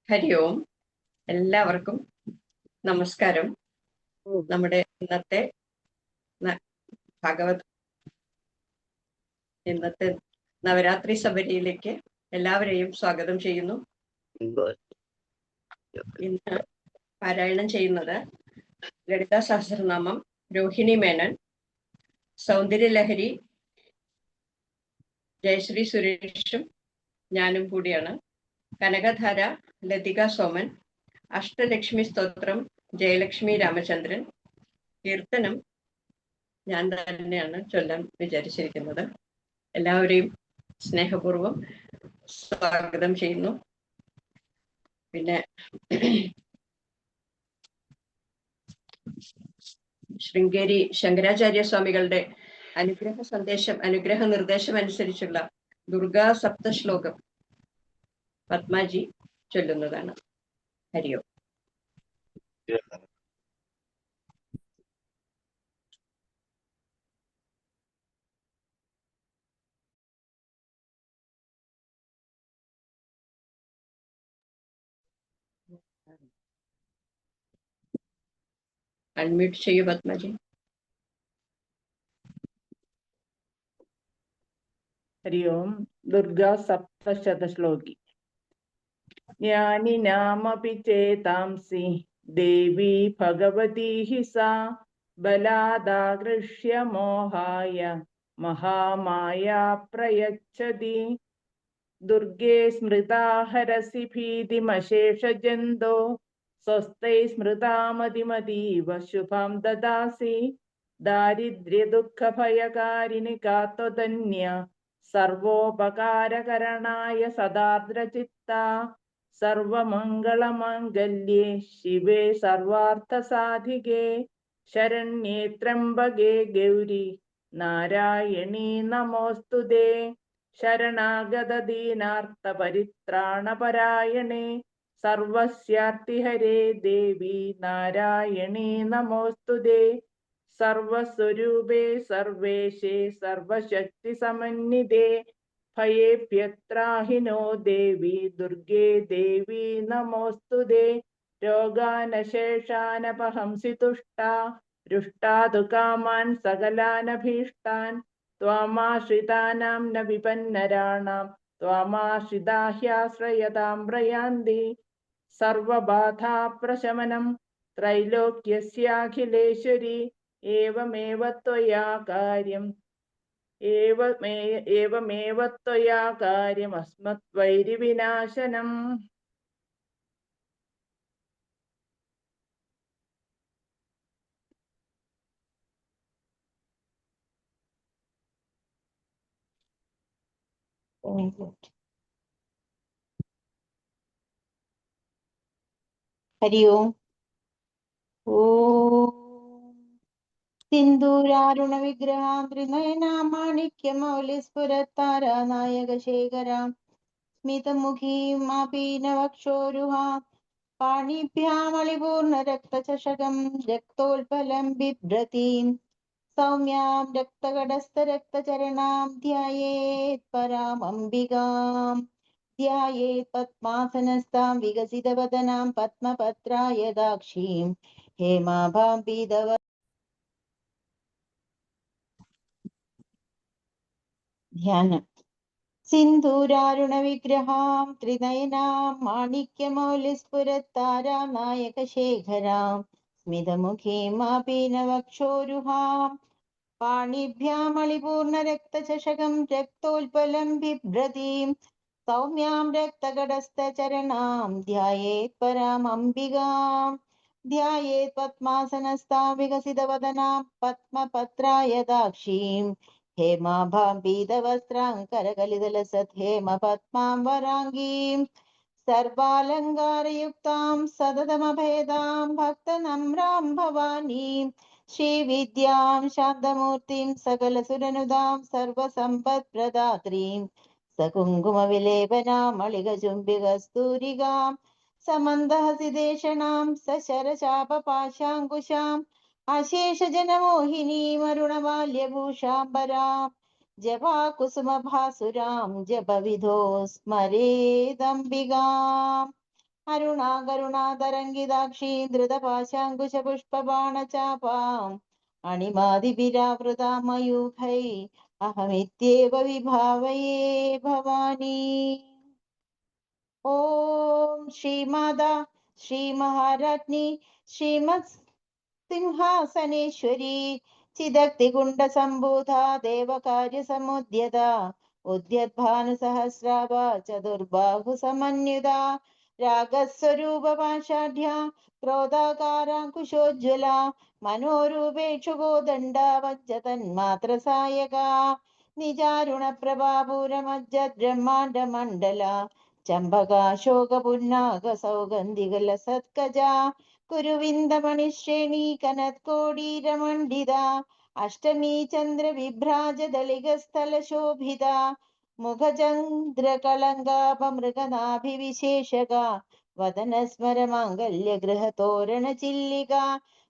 ഹരി ഓം. എല്ലാവർക്കും നമസ്കാരം. നമ്മുടെ ഇന്നത്തെ നവരാത്രി സബരിയിലേക്ക് എല്ലാവരെയും സ്വാഗതം ചെയ്യുന്നു. ഇന്ന് പാരായണം ചെയ്യുന്നത് ലളിതാ സഹസ്രനാമം രോഹിണി മേനൻ, സൗന്ദര്യലഹരി ജയശ്രീ സുരേഷും ഞാനും കൂടിയാണ്. കനകധാര ലതിക സോമൻ, അഷ്ടലക്ഷ്മി സ്തോത്രം ജയലക്ഷ്മി രാമചന്ദ്രൻ, കീർത്തനം ഞാൻ തന്നെയാണ് ചൊല്ലാൻ വിചാരിച്ചിരിക്കുന്നത്. എല്ലാവരെയും സ്നേഹപൂർവ്വം സ്വാഗതം ചെയ്യുന്നു. പിന്നെ ശൃംഗേരി ശങ്കരാചാര്യ സ്വാമികളുടെ അനുഗ്രഹ നിർദ്ദേശം അനുസരിച്ചുള്ള ദുർഗാ സപ്തശ്ലോകം പത്മാജി ചൊല്ലുന്നതാണ്. ഹരിയോ. അൺമ്യൂട്ട് ചെയ്യൂ പത്മജി. ഹരി ഓം. ദുർഗാ സപ്തശതശ്ലോകി. ജ്ഞാനി നാമപി ചേതാംസി ദേവി ഭഗവതി ഹി സാ ബലാദാകൃഷ്യ മോഹായ മഹാമായ പ്രയച്ഛതി. ദുർഗേ സ്മൃതാ ഹരസി ഭീതിമശേഷജന്തോ സ്വസ്തൈ സ്മൃതാമതിമതീവ ശുഭം ദദാസി. ദാരിദ്ര്യ ദുഃഖ ഭയകാരിണി കാത്വധന്യ സർവോപകാരകരണായ സദാർദ്രചിത്ത. സർവമംഗളമംഗല്യേ ശിവേ സർവാർത്ഥസാധികേ ശരണ്യേ ത്രംബകേ ഗൗരി നാരായണീ നമോസ്തുതേ. ശരണാഗത ദീനാർത്ത പരിത്രാണപരായണേ സർവസ്യാർത്തിഹരേ ദേവി നാരായണീ നമോസ്തുതേ. സർവസ്വരൂപേ സർവേശേ സർവശക്തി സമന്വിതേ ഭയേഭ്യത്രാഹിനോ ദേവി ദുർഗേ ദേവി നമോസ്തുതേ. രോഗാനശേഷാനപഹംസി തുഷ്ടാ രുഷ്ടാതു കാമാൻ സകലാനഭീഷ്ടാൻ. ത്വാമാശ്രിതാനാം ന വിപന്നരാണാം ത്വാമാശ്രിതാ ഹ്യാശ്രയതാം പ്രയാന്തി. സർവബാധാപ്രശമനം ത്രൈലോക്യസ്യാഖിലേശ്വരി ഏവമേവ ത്വയാ കാര്യം അസ്മദ്വൈരിവിനാശനം. ഹരി ഓം. സിന്ദൂരാരുണ വിഗ്രഹാം ത്രിനയനാം മാണിക്യമൗലിസ്ഫുരത്താരാനായകശേഖരാം സ്മിതമുഖീം ആപീനവക്ഷോരുഹാം പാണിഭ്യാമളിപൂർണരക്തചഷകം രക്തോൽപലം ബിഭ്രതീം സൗമ്യാം രക്തകടസ്ഥരക്തചരണാം ധ്യായേത് പരാമംബികാം. ധ്യായേത് പത്മാസനസ്ഥാം വികസിതവദനാം പത്മപത്രായതാക്ഷീം ഹേമാഭാം പീതവ. ധ്യാനം. സിന്ദൂരാരുണ വിഗ്രഹാം ത്രിനയനാം മാണിക്യമൗലിസ്ഫുരത്താരാനായകശേഖരാം സ്മിതമുഖീം ആപീനവക്ഷോരുഹാം പാണിഭ്യാമളിപൂർണരക്തചഷകം രക്തോൽപലം ബിഭ്രതീം സൗമ്യാം രക്തകടസ്ഥചരണാം ധ്യായേത് പരാമംബികാം. ധ്യായേത് പത്മാസനസ്ഥാം വികസിതവദനാം പത്മപത്രായതാക്ഷീം ഹേമാഭാം പീതവസ്ത്രാം കരകലിതലസത് ഹേമപത്മാം വരാംഗീം. സർവാലങ്കാരയുക്താം സതതമഭേദാം ഭക്തനമ്രാം ഭവാനീം ശ്രീവിദ്യാം ശാന്തമൂർത്തിം സകലസുരനുദാം സർവസമ്പത്പ്രദാത്രീം സകുങ്കുമവിലേപനാമളികചുംബികസ്തൂരികാം സമന്ദഹസിദേശണാം സശരശാപപാശാങ്കുശാം അശേഷജനമോഹിനീമരുണമാല്യഭൂഷാംബരാം ജപാകുസുമഭാസുരാം ജപവിധോ സ്മരേദംബികാം. അരുണാകരുണാതരംഗിതാക്ഷീം ധൃതപാശാങ്കുശപുഷ്പബാണചാപാം അണിമാതിഭിരാവൃതാം മയൂഖൈ അഹമിത്യേവ വിഭാവയേ ഭവാനി. ഓം ശ്രീമാതാ ശ്രീമഹാരാജ്ഞി ശ്രീമത് സിംഹാസനേശ്വരി ചിദക്തികുണ്ഡസംഭൂത ദേവകാര്യസമുദ്യത ഉദ്യദ്ഭാനുസഹസ്രാഭ ചതുർബാഹുസമന്യുത രാഗസ്വരൂപപാഷാഢ്യ ക്രോധാകാരാങ്കുശോജ്വല മനോരൂപേക്ഷുകോദണ്ഡ വജ്ജതന്മാത്രസായക നിജാരുണപ്രഭാപൂരമജ്ജത് ബ്രഹ്മാണ്ഡമണ്ഡല ചമ്പകാശോകപുന്നാഗ സൗഗന്ധികല സത്കജ കുരുവിന്ദമണിശ്രേണി കനത്കോടീരമണ്ഡിത അഷ്ടമീ ചന്ദ്രവിഭ്രാജദളികസ്ഥലശോഭിത മുഖചന്ദ്രകളങ്കാപമൃഗനാഭിവിശേഷക വദനസ്മരമാംഗല്യഗൃഹതോരണചില്ലിക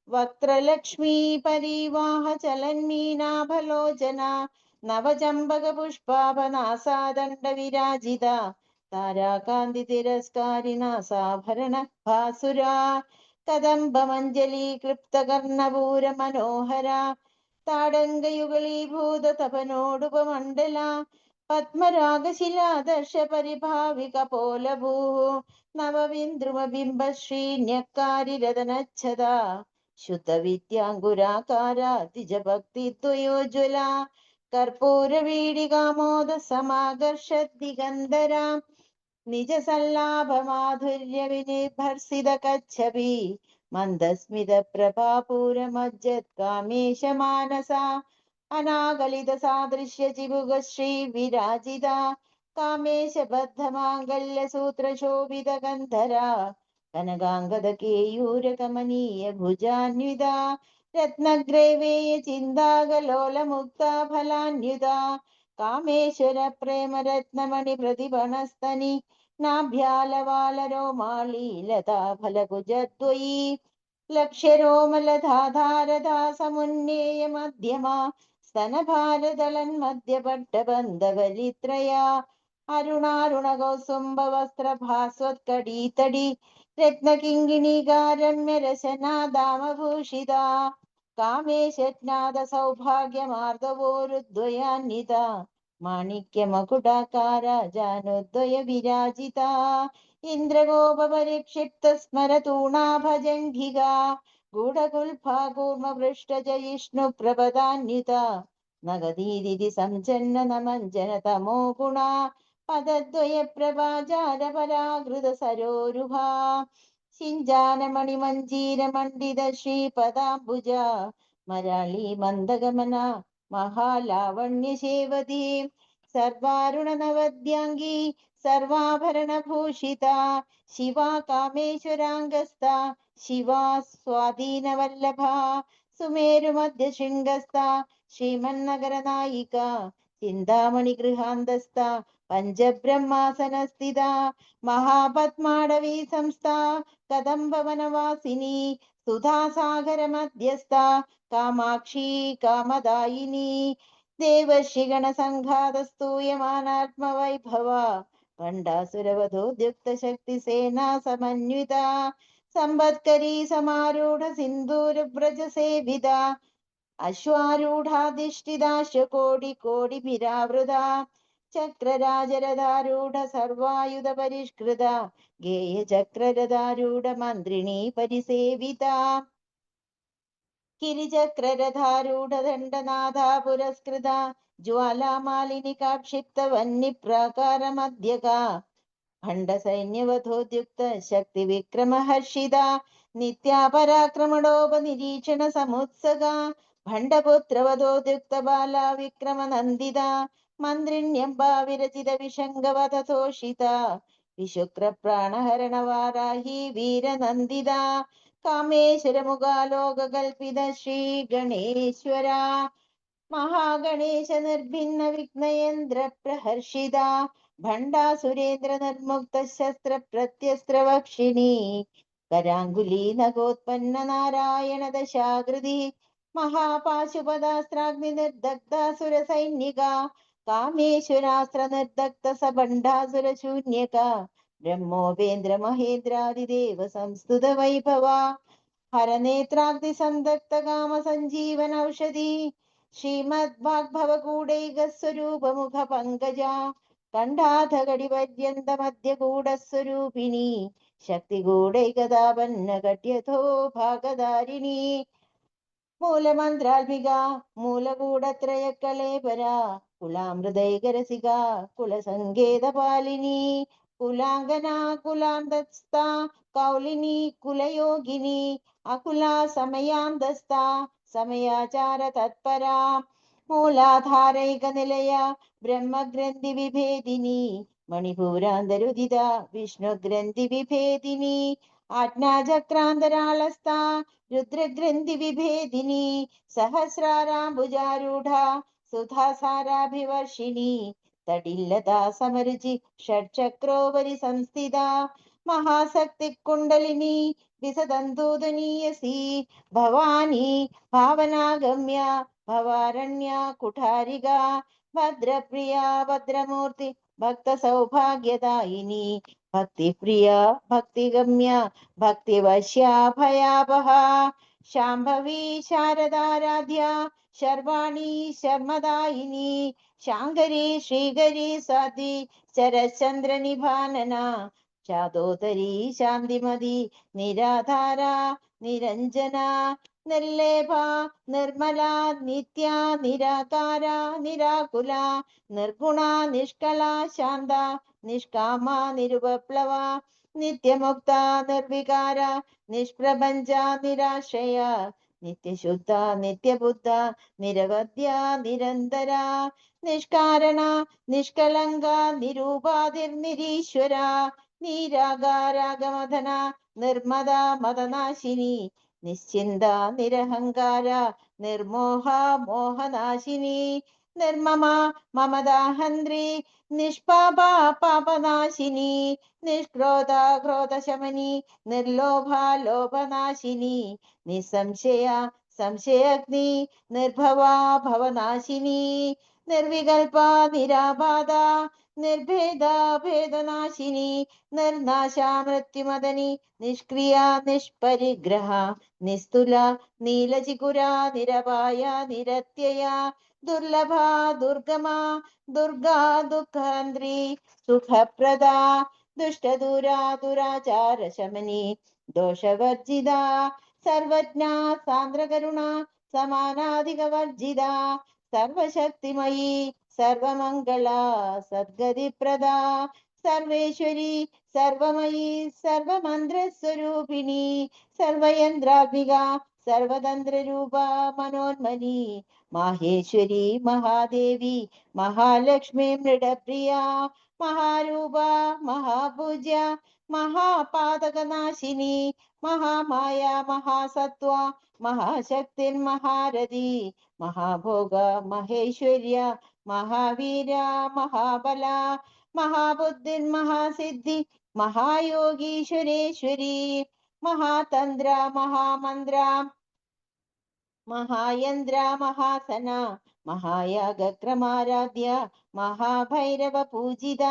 വക്ത്രലക്ഷ്മീ പരിവാഹ ചലന്മീനാഭലോചന നവചമ്പകപുഷ്പാഭനാസാദണ്ഡവിരാജിത താരാകാന്തി തിരസ്കാരിനാസാഭരണ ഭാസുരാ കദംബമഞ്ജലി ക്ലിപ്തകർണപൂര മനോഹര താടങ്കയുഗളീഭൂത തപനോടുപമണ്ഡല പത്മരാഗശിലാദർശ പരിഭാവിക പോലഭൂ നവവിന്ദ്രുമബിംബശ്രീന്യക്കാരിരതനച്ഛത ശുദ്ധവിദ്യാങ്കുരാകാര തിജഭക്തിദ്വയോജ്വല കർപ്പൂരവീടികാമോദ സമാകർഷദ്ദിഗന്ധര നിജസല്ലാഭമാധുര്യ വിനിഭർസിത കച്ഛപി മന്ദസ്മിത പ്രഭാപൂരമജ്ജത് കാമേശ മാനസ അനാഗലിത സാദൃശ്യ ചിബുക ശ്രീ വിരാജിത കാമേശ ബദ്ധമാംഗല്യ സൂത്ര ശോഭിത ഗന്ധര കനകാംഗത കേയൂര കമനീയ ഭുജാന്വിത രത്നഗ്രൈവേയ ചിന്താകലോല മുക്ത ഫലാന്യുത കാമേശ്വര പ്രേമരത്നമണി പ്രതിഭണസ്തനി നാഭ്യാലവാലരോമാളി ലതാ ഫലകുജദ്വയീ ലക്ഷ്യരോമലധാധാരധാ സമുന്നേയ മധ്യമ സ്തനഭാരദളൻ മധ്യപട്ടബന്ധവലിത്രയാ അരുണാരുണ കൗസുംബ വസ്ത്രഭാസ്വത്കടീതടി രത്നകിങ്കിണീകാരമ്യരശനാദാമഭൂഷിത കാമേശജ്ഞാത സൗഭാഗ്യമാർദ്ദവോരുദ്വയാന്വിത മാണിക്യമകുടാകാര ജാനുദ്വയ വിരാജിത ഇന്ദ്രഗോപരിക്ഷിപ്ത സ്മരതൂണാഭജംഘിക ഗൂഢകുൽഫാകൂർമപൃഷ്ടജയിഷ്ണു പ്രപദാന്വിത നഗദീതി സംജന്ന നമഞ്ജന തമോ ഗുണ പദദ്വയ പ്രഭാജാരപരാകൃത സരോരുഹ ശിഞ്ചാനമണിമഞ്ജീരമണ്ഡിത ശ്രീപദാംബുജ മരാളി മന്ദഗമന മഹാലാവണ്യശേവതി സർവാരുണ നവദ്യാംഗി സർവാഭരണഭൂഷിത ശിവാ കാമേശ്വരാംഗസ്ഥ ശിവാ സ്വാധീനവല്ലഭ സുമേരുമധ്യശൃംഗസ്ഥ ശ്രീമന്നഗരനായിക ചിന്താമണി ഗൃഹാന്തസ്ഥ പഞ്ചബ്രഹ്മാസനസ്ഥിത മഹാപത്മാടവീ സംസ്ഥ കദംബവനവാസിനി സുധാസാഗര മധ്യസ്ഥ കാമാക്ഷി കാമദായിനി ദേവർഷിഗണ സംഘാതസ്തൂയമാനാത്മവൈഭവ ഭണ്ഡാസുരവധോദ്യുക്ത ശക്തി സേനാ സമന്വിത സമ്പത്കരീ സമാരൂഢ സിന്ദൂരവ്രജ സേവിത അശ്വാരൂഢാധിഷ്ഠിതാശ്വകോടി കോടിഭിരാവൃത ചക്രരാജരഥാരൂഢ സർവായുധ പരിഷ്കൃത ഗേയ ചക്രരഥാരൂഢ മന്ത്രിണീ പരിസേവിത കിരിചക്രരഥാരൂഢ ദണ്ഡനാഥ പുരസ്കൃത ജ്വാലാമാലിനി കാക്ഷിപ്ത വന്യപ്രാകാര മധ്യക ഭണ്ഡസൈന്യവധോദ്യുക്ത ശക്തി വിക്രമഹർഷിത നിത്യാപരാക്രമണോപനിരീക്ഷണ സമുത്സക ഭണ്ഡപുത്രവധോദ്യുക്ത ബാല വിക്രമനന്ദിത മന്ത്രിണ്യംബാ വിരചിത വിശങ്കവധതോഷിത വിശുക്ര പ്രാണഹരണ വാരാഹി വീരനന്ദിത കാമേശ്വര മുഖാലോകകൽപിത ശ്രീ ഗണേശ്വര മഹാഗണേശ നിർഭിന്ന വിഘ്നയന്ത്ര പ്രഹർഷിത ഭണ്ഡാസുരേന്ദ്ര നിർമുക്ത ശസ്ത്ര പ്രത്യസ്ത്രവക്ഷിണി കരാങ്കുലീ നഖോത്പന്ന നാരായണ ദശാകൃതി മഹാപാശുപദാസ്ത്രാഗ്നി നിർദഗ്ധാസുര സൈന്യക കാമേശ്വരാസ്ത്ര നിർദഗ്ധ സഭണ്ഡാസുര ശൂന്യക ബ്രഹ്മോപേന്ദ്ര മഹേന്ദ്രാദിദേവ സംസ്തുത വൈഭവ ഹരനേത്രാഗ്നി സന്തപ്ത കാമ സഞ്ജീവന ഔഷധി ശ്രീമദ് വാഗ്ഭവകൂടൈക സ്വരൂപമുഖ പങ്കജ കണ്ഠാധകടി പര്യന്ത മധ്യകൂടസ്വരൂപിണി ശക്തികൂടൈകതാപന്ന കട്യഥോ ഭാഗധാരിണി മൂലമന്ത്രാത്മിക മൂലകൂടത്രയക്കലേപര കുലാമൃതൈകരസിക കുലസങ്കേതപാലിനി കുലാംഗന കുലാന്തസ്ഥ കൗലിനി കുലയോഗിനി അകുല സമയാന്തസ്ഥ സമയാചാര തത്പരാ മൂലാധാരൈക നിലയ ബ്രഹ്മഗ്രന്ഥി വിഭേദിനി മണിപൂരാന്തരുദിത വിഷ്ണുഗ്രന്ഥി വിഭേദിനി ആജ്ഞാചക്രാന്തരാളസ്ഥ രുദ്രഗ്രന്ഥി വിഭേദിനി സഹസ്രാരാംബുജാരൂഢ സുധാസാരാഭിവർഷിണി തടില്ലതാ സമരുചി ഷഡ്ചക്രോപരി സംസ്ഥിത മഹാശക്തി കുണ്ടലിനി വിസതന്തൂതനീയസി ഭവാനി ഭാവനാഗമ്യ ഭവാരണ്യ കുഠാരിക ഭദ്രപ്രിയ ഭദ്രമൂർത്തി ഭക്ത സൗഭാഗ്യദായിനി ഭക്തിപ്രിയ ഭക്തിഗമ്യ ഭക്തിവശ്യ ഭയാപഹ ശാംഭവി ശാരദാരാധ്യ ശർവാണി ശർമ്മദായിനി ശാങ്കരി ശ്രീകരി സാധി ശരചന്ദ്ര നിഭാനന ശാദോദരി ശാന്തിമതി നിരാധാര നിരഞ്ജന നിർലേഭ നിർമ്മല നിത്യ നിരാകാര നിരാകുല നിർഗുണ നിഷ്കള ശാന്ത നിഷ്കാമ നിരുപപ്ലവ നിത്യമുക്ത നിർവികാര നിഷ്പ്രപഞ്ച നിരാശ്രയ നിത്യശുദ്ധ നിത്യബുദ്ധ നിരവധ്യ നിരന്തര നിഷ്കാരണ നിഷ്കളങ്ക നിരൂപാതിർനിരീശ്വര നീരാഗാരാഗമധന നിർമ്മദ മദനാശിനി നിശ്ചിന്ത നിരഹങ്കാര നിർമോഹ മോഹനാശിനി നിർമ്മമ മമദാഹന്ത്രി നിഷ്പാപ പാപനാശിനി നിഷ്ക്രോധ ക്രോധശമനി നിർലോഭ ലോഭനാശിനി നിസ്സംശയ സംശയഗ്നി നിർഭവ ഭവനാശിനി നിർവികൽപ നിരാബാധ നിർഭേദ ഭേദനാശിനി നിർനാശ മൃത്യുമദനി നിഷ്ക്രിയ നിഷ്പരിഗ്രഹ നിസ്തുല നീലചികുര നിരപായ നിരത്യയ ദുർലഭ ദുർഗമ ദുർഗാ ദുഃഖാന്ത്രി സുഖപ്രദ ദുഷ്ടദൂര ദുരാചാര ശമനി ദോഷവർജിത സർവജ്ഞ സാന്ദ്രകരുണ സമാനാധികവർജിത സർവശക്തിമയി സർവമംഗള സദ്ഗതിപ്രദ സർവേശ്വരി സർവമയി സർവമന്ത്രസ്വരൂപിണി സർവയന്ത്രാത്മിക സർവതന്ത്രരൂപ മനോന്മനി മാഹേശ്വരി മഹാദേവി മഹാലക്ഷ്മി മൃഡപ്രിയ മഹാരൂപ മഹാപൂജ്യ മഹാപാതകനാശിനി മഹാമായ മഹാസത്വ മഹാശക്തിർമഹാരഥി മഹാഭോഗ മഹേശ്വര്യ മഹാവീര മഹാബല മഹാബുദ്ധിർ മഹാസിദ്ധി മഹായോഗീശ്വരേശ്വരി മഹാതന്ത്ര മഹാമന്ത്ര മഹായന്ദ്ര മഹാസന മഹായാഗക്രമാരാധ്യ മഹാഭൈരവ പൂജിത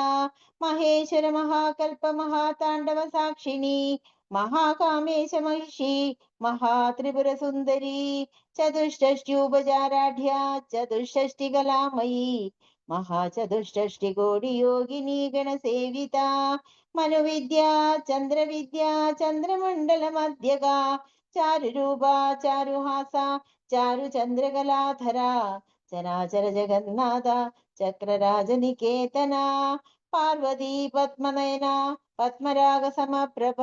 മഹേശ്വര മഹാകൽപ മഹാതാണ്ഡവ സാക്ഷിണി മഹാകാമേശ മഹിഷി മഹാത്രിപുര സുന്ദരി ചതുഷ്ട്യൂപചാരാഢ്യ ചതുഷ്ടികലാമയി മഹാചതുഷ്ടി കോടി യോഗിനി ഗണസേവിത മനുവിദ്യ ചന്ദ്രവിദ്യ ചന്ദ്രമണ്ഡല മധ്യക ചാരുരൂപ ചാരുഹാസ ചാരു ചന്ദ്രകലാധര ചരാചര ജഗന്നാഥ ചക്രരാജനികേതന പാർവതി പത്മനയന പത്മരാഗ സമപ്രഭ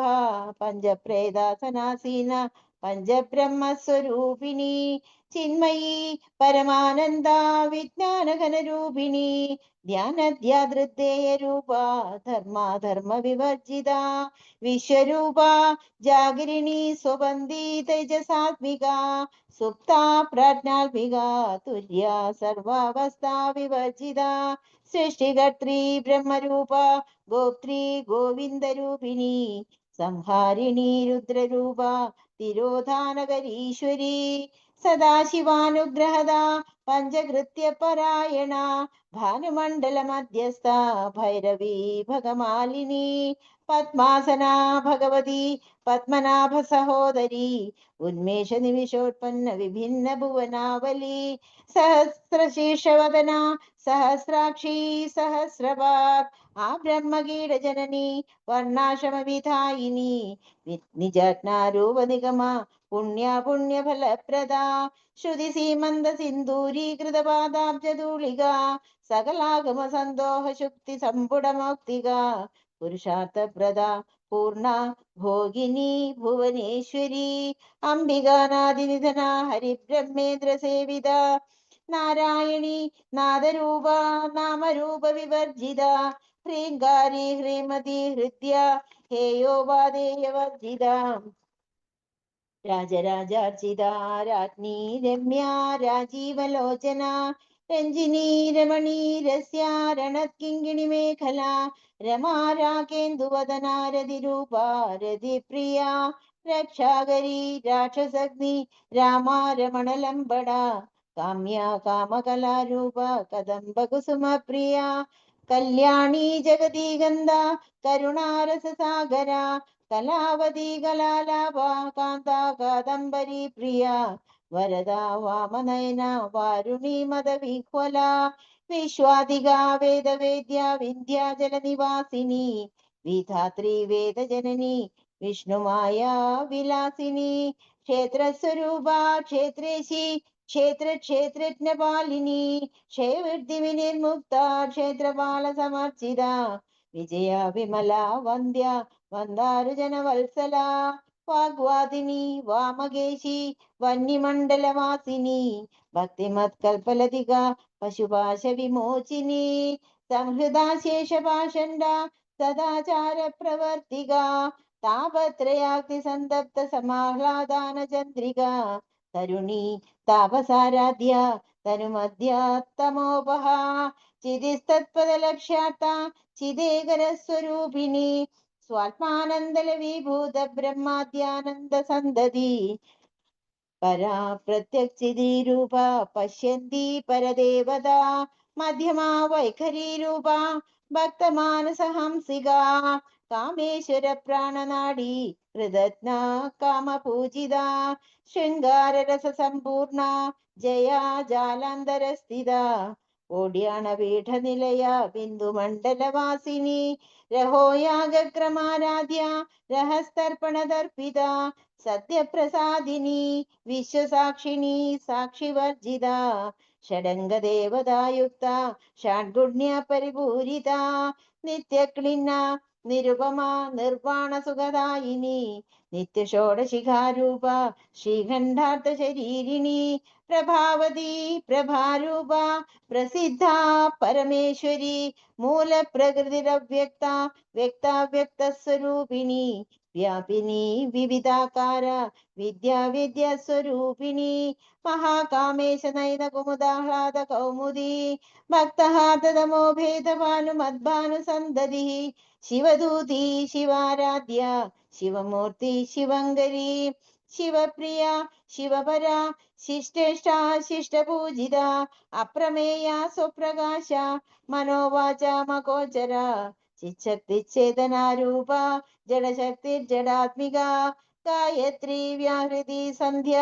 പഞ്ചപ്രേതാസനാസീന പഞ്ചബ്രഹ്മസ്വരൂപിണി ചിന്മയി പരമാനന്ദ വിജ്ഞാനഘനരൂപിണി ധ്യാനധ്യാധൃത്തേയ രൂപ ധർമാധർമ്മ വിവർജിത വിശ്വരൂപ ജാഗരിണി സ്വബന്ധി തേജസാത്മിക സുപ്ത പ്രാജ്ഞാത്മിക തുര്യ സർവാവസ്ഥാ വിവർജിത സൃഷ്ടികർत्री ബ്രഹ്മരൂപ ഗോപ്ത്രീ ഗോവിന്ദരൂപിണി സംഹാരിണി രുദ്രരൂപ തിരോധാനകരീശ്വരി സദാശിവാനുഗ്രഹദ പഞ്ചകൃത്യപരായണ ഭാനുമണ്ഡല മധ്യസ്ഥ ഭൈരവി ഭഗമാലിനി പത്മാസന ഭഗവതി പത്മനാഭ സഹോദരി ഉന്മേഷ നിമിഷോത്പന്ന വിഭിന്ന ഭുവനാവലി സഹസ്രശീർഷവദന സഹസ്രാക്ഷി സഹസ്രപാദ് ആ ബ്രഹ്മകീട ജനനി വർണ്ണാശ്രമ വിധായിനി നിജജ്ഞാരൂപ നിഗമ പുണ്യ പുണ്യഫലപ്രദ ശ്രുതി സീമന്ത സിന്ദൂരീകൃത പാദാബ്ജധൂളിക സകലാഗമ സന്തോഷ ശുക്തി സമ്പുടമൗക്തിക പുരുഷാർത്ഥപ്രദ പൂർണ ഭോഗിനി ഭുവനേശ്വരി അംബികാനാദിനിധന ഹരിബ്രഹ്മേന്ദ്ര സേവിത നാരായണി നാദരൂപ നാമരൂപ വിവർജിത ഹ്രീങ്കാരി ഹ്രീമതി ഹൃദ്യ ഹേയോപാദേയവർജിത രാജരാജാർച്ചിത രാജ്ഞി രമ്യ രാജീവലോചന രഞ്ജിനി രമണീ രസ്യ രണത്കിങ്കിണി മേഖല രമാ രാകേന്ദുവദന രതിരൂപ രതിപ്രിയ രക്ഷാകരി രാക്ഷസഗ്നി രാമ രമണലംബട കാമ്യ കാമകലാരൂപ കദംബ കുസുമപ്രിയ കല്യാണി ജഗതി ഗന്ധ കരുണാരസസാഗര കലാവതി കലാലാഭ കാന്ത കാദംബരി പ്രിയ വരദ വാമനയന വാരുണി മദവിഹ്വല വിശ്വാധിക വേദവേദ്യ വിന്ധ്യാചല നിവാസിനി വിധാത്രി വേദജനനി വിഷ്ണുമായ വിലാസിനി ക്ഷേത്രസ്വരൂപ ക്ഷേത്രേശി ക്ഷേത്രജ്ഞപാലിനി ക്ഷയവൃദ്ധി വിനിർമുക്ത ക്ഷേത്രപാല സമർച്ചിത വിജയ വിമല വന്ദ്യ വന്ദാരുജന വത്സല വാഗ്വാദിനി വാമകേശി വന്യമണ്ഡലവാസിനി ഭക്തിമത്കൽപലതിക പശുപാശ വിമോചിനി സംഹൃദാശേഷപാഷണ്ഡ സദാചാര പ്രവർത്തിക താപത്രയാഗ്നി സന്തപ്ത സമാഹ്ലാദാന ചന്ദ്രിക തരുണി താപസാരാധ്യ തനുമധ്യാത്തമോപഹ ചിതിസ്തത്പദലക്ഷ്യാർത്ഥ ചിദേകരസ്വരൂപിണി സ്വാത്മാനന്ദല വിഭൂത ബ്രഹ്മാദ്യാനന്ദ സന്തതി പരാ പ്രത്യക്ഷിതീരൂപ പശ്യന്തി പരദേവത മധ്യമാ വൈഖരീരൂപ ഭക്തമാനസഹംസിക കാമേശ്വര പ്രാണനാടി കൃതജ്ഞ കാമപൂജിത ശൃംഗാരരസ സമ്പൂർണ ജയാ ജാലാന്തരസ്ഥിത ഓട്യാണ പീഠനിലയ ബിന്ദുമണ്ഡലവാസിനി രഹോയാഗക്രമാരാധ്യ രഹസ്തർപ്പണദർപ്പിത സത്യപ്രസാദിനി വിശ്വസാക്ഷിണി സാക്ഷിവർജിത ഷഡംഗദേവതായുക്ത ഷഡ്ഗുണ്യ പരിപൂരിത നിത്യക്ലിന്ന നിരുപമ നിർവാണ സുഖദായിനി നിത്യഷോഡശിഖാരൂപ ശ്രീഖണ്ഡാർത്ഥ ശരീരിണി പ്രഭാവതി പ്രഭാരൂപ പ്രസിദ്ധ പരമേശ്വരി മൂലപ്രകൃതിരവ്യക്ത വ്യക്താവ്യക്ത സ്വരൂപിണി വ്യാപിനി വിവിധാകാര വിദ്യാവിദ്യാസ്വരൂപിണി മഹാകാമേശ നയന കുമുദാഹ്ലാദ കൗമുദി ഭക്തഹാർദതമോ ഭേദഭാനുമദ്ഭാനു സന്തതി ശിവദൂതി ശിവാരാധ്യ ശിവമൂർത്തി ശിവങ്കരി ശിവപ്രിയ ശിവപര ശിഷ്ടേഷ്ട ശിഷ്ടപൂജിത അപ്രമേയ സ്വപ്രകാശ മനോവാച മകോചര ചിച്ഛക്തി ചേതനാരൂപ ജഡശക്തി ജഡാത്മിക ഗായത്രി വ്യാഹൃതി സന്ധ്യ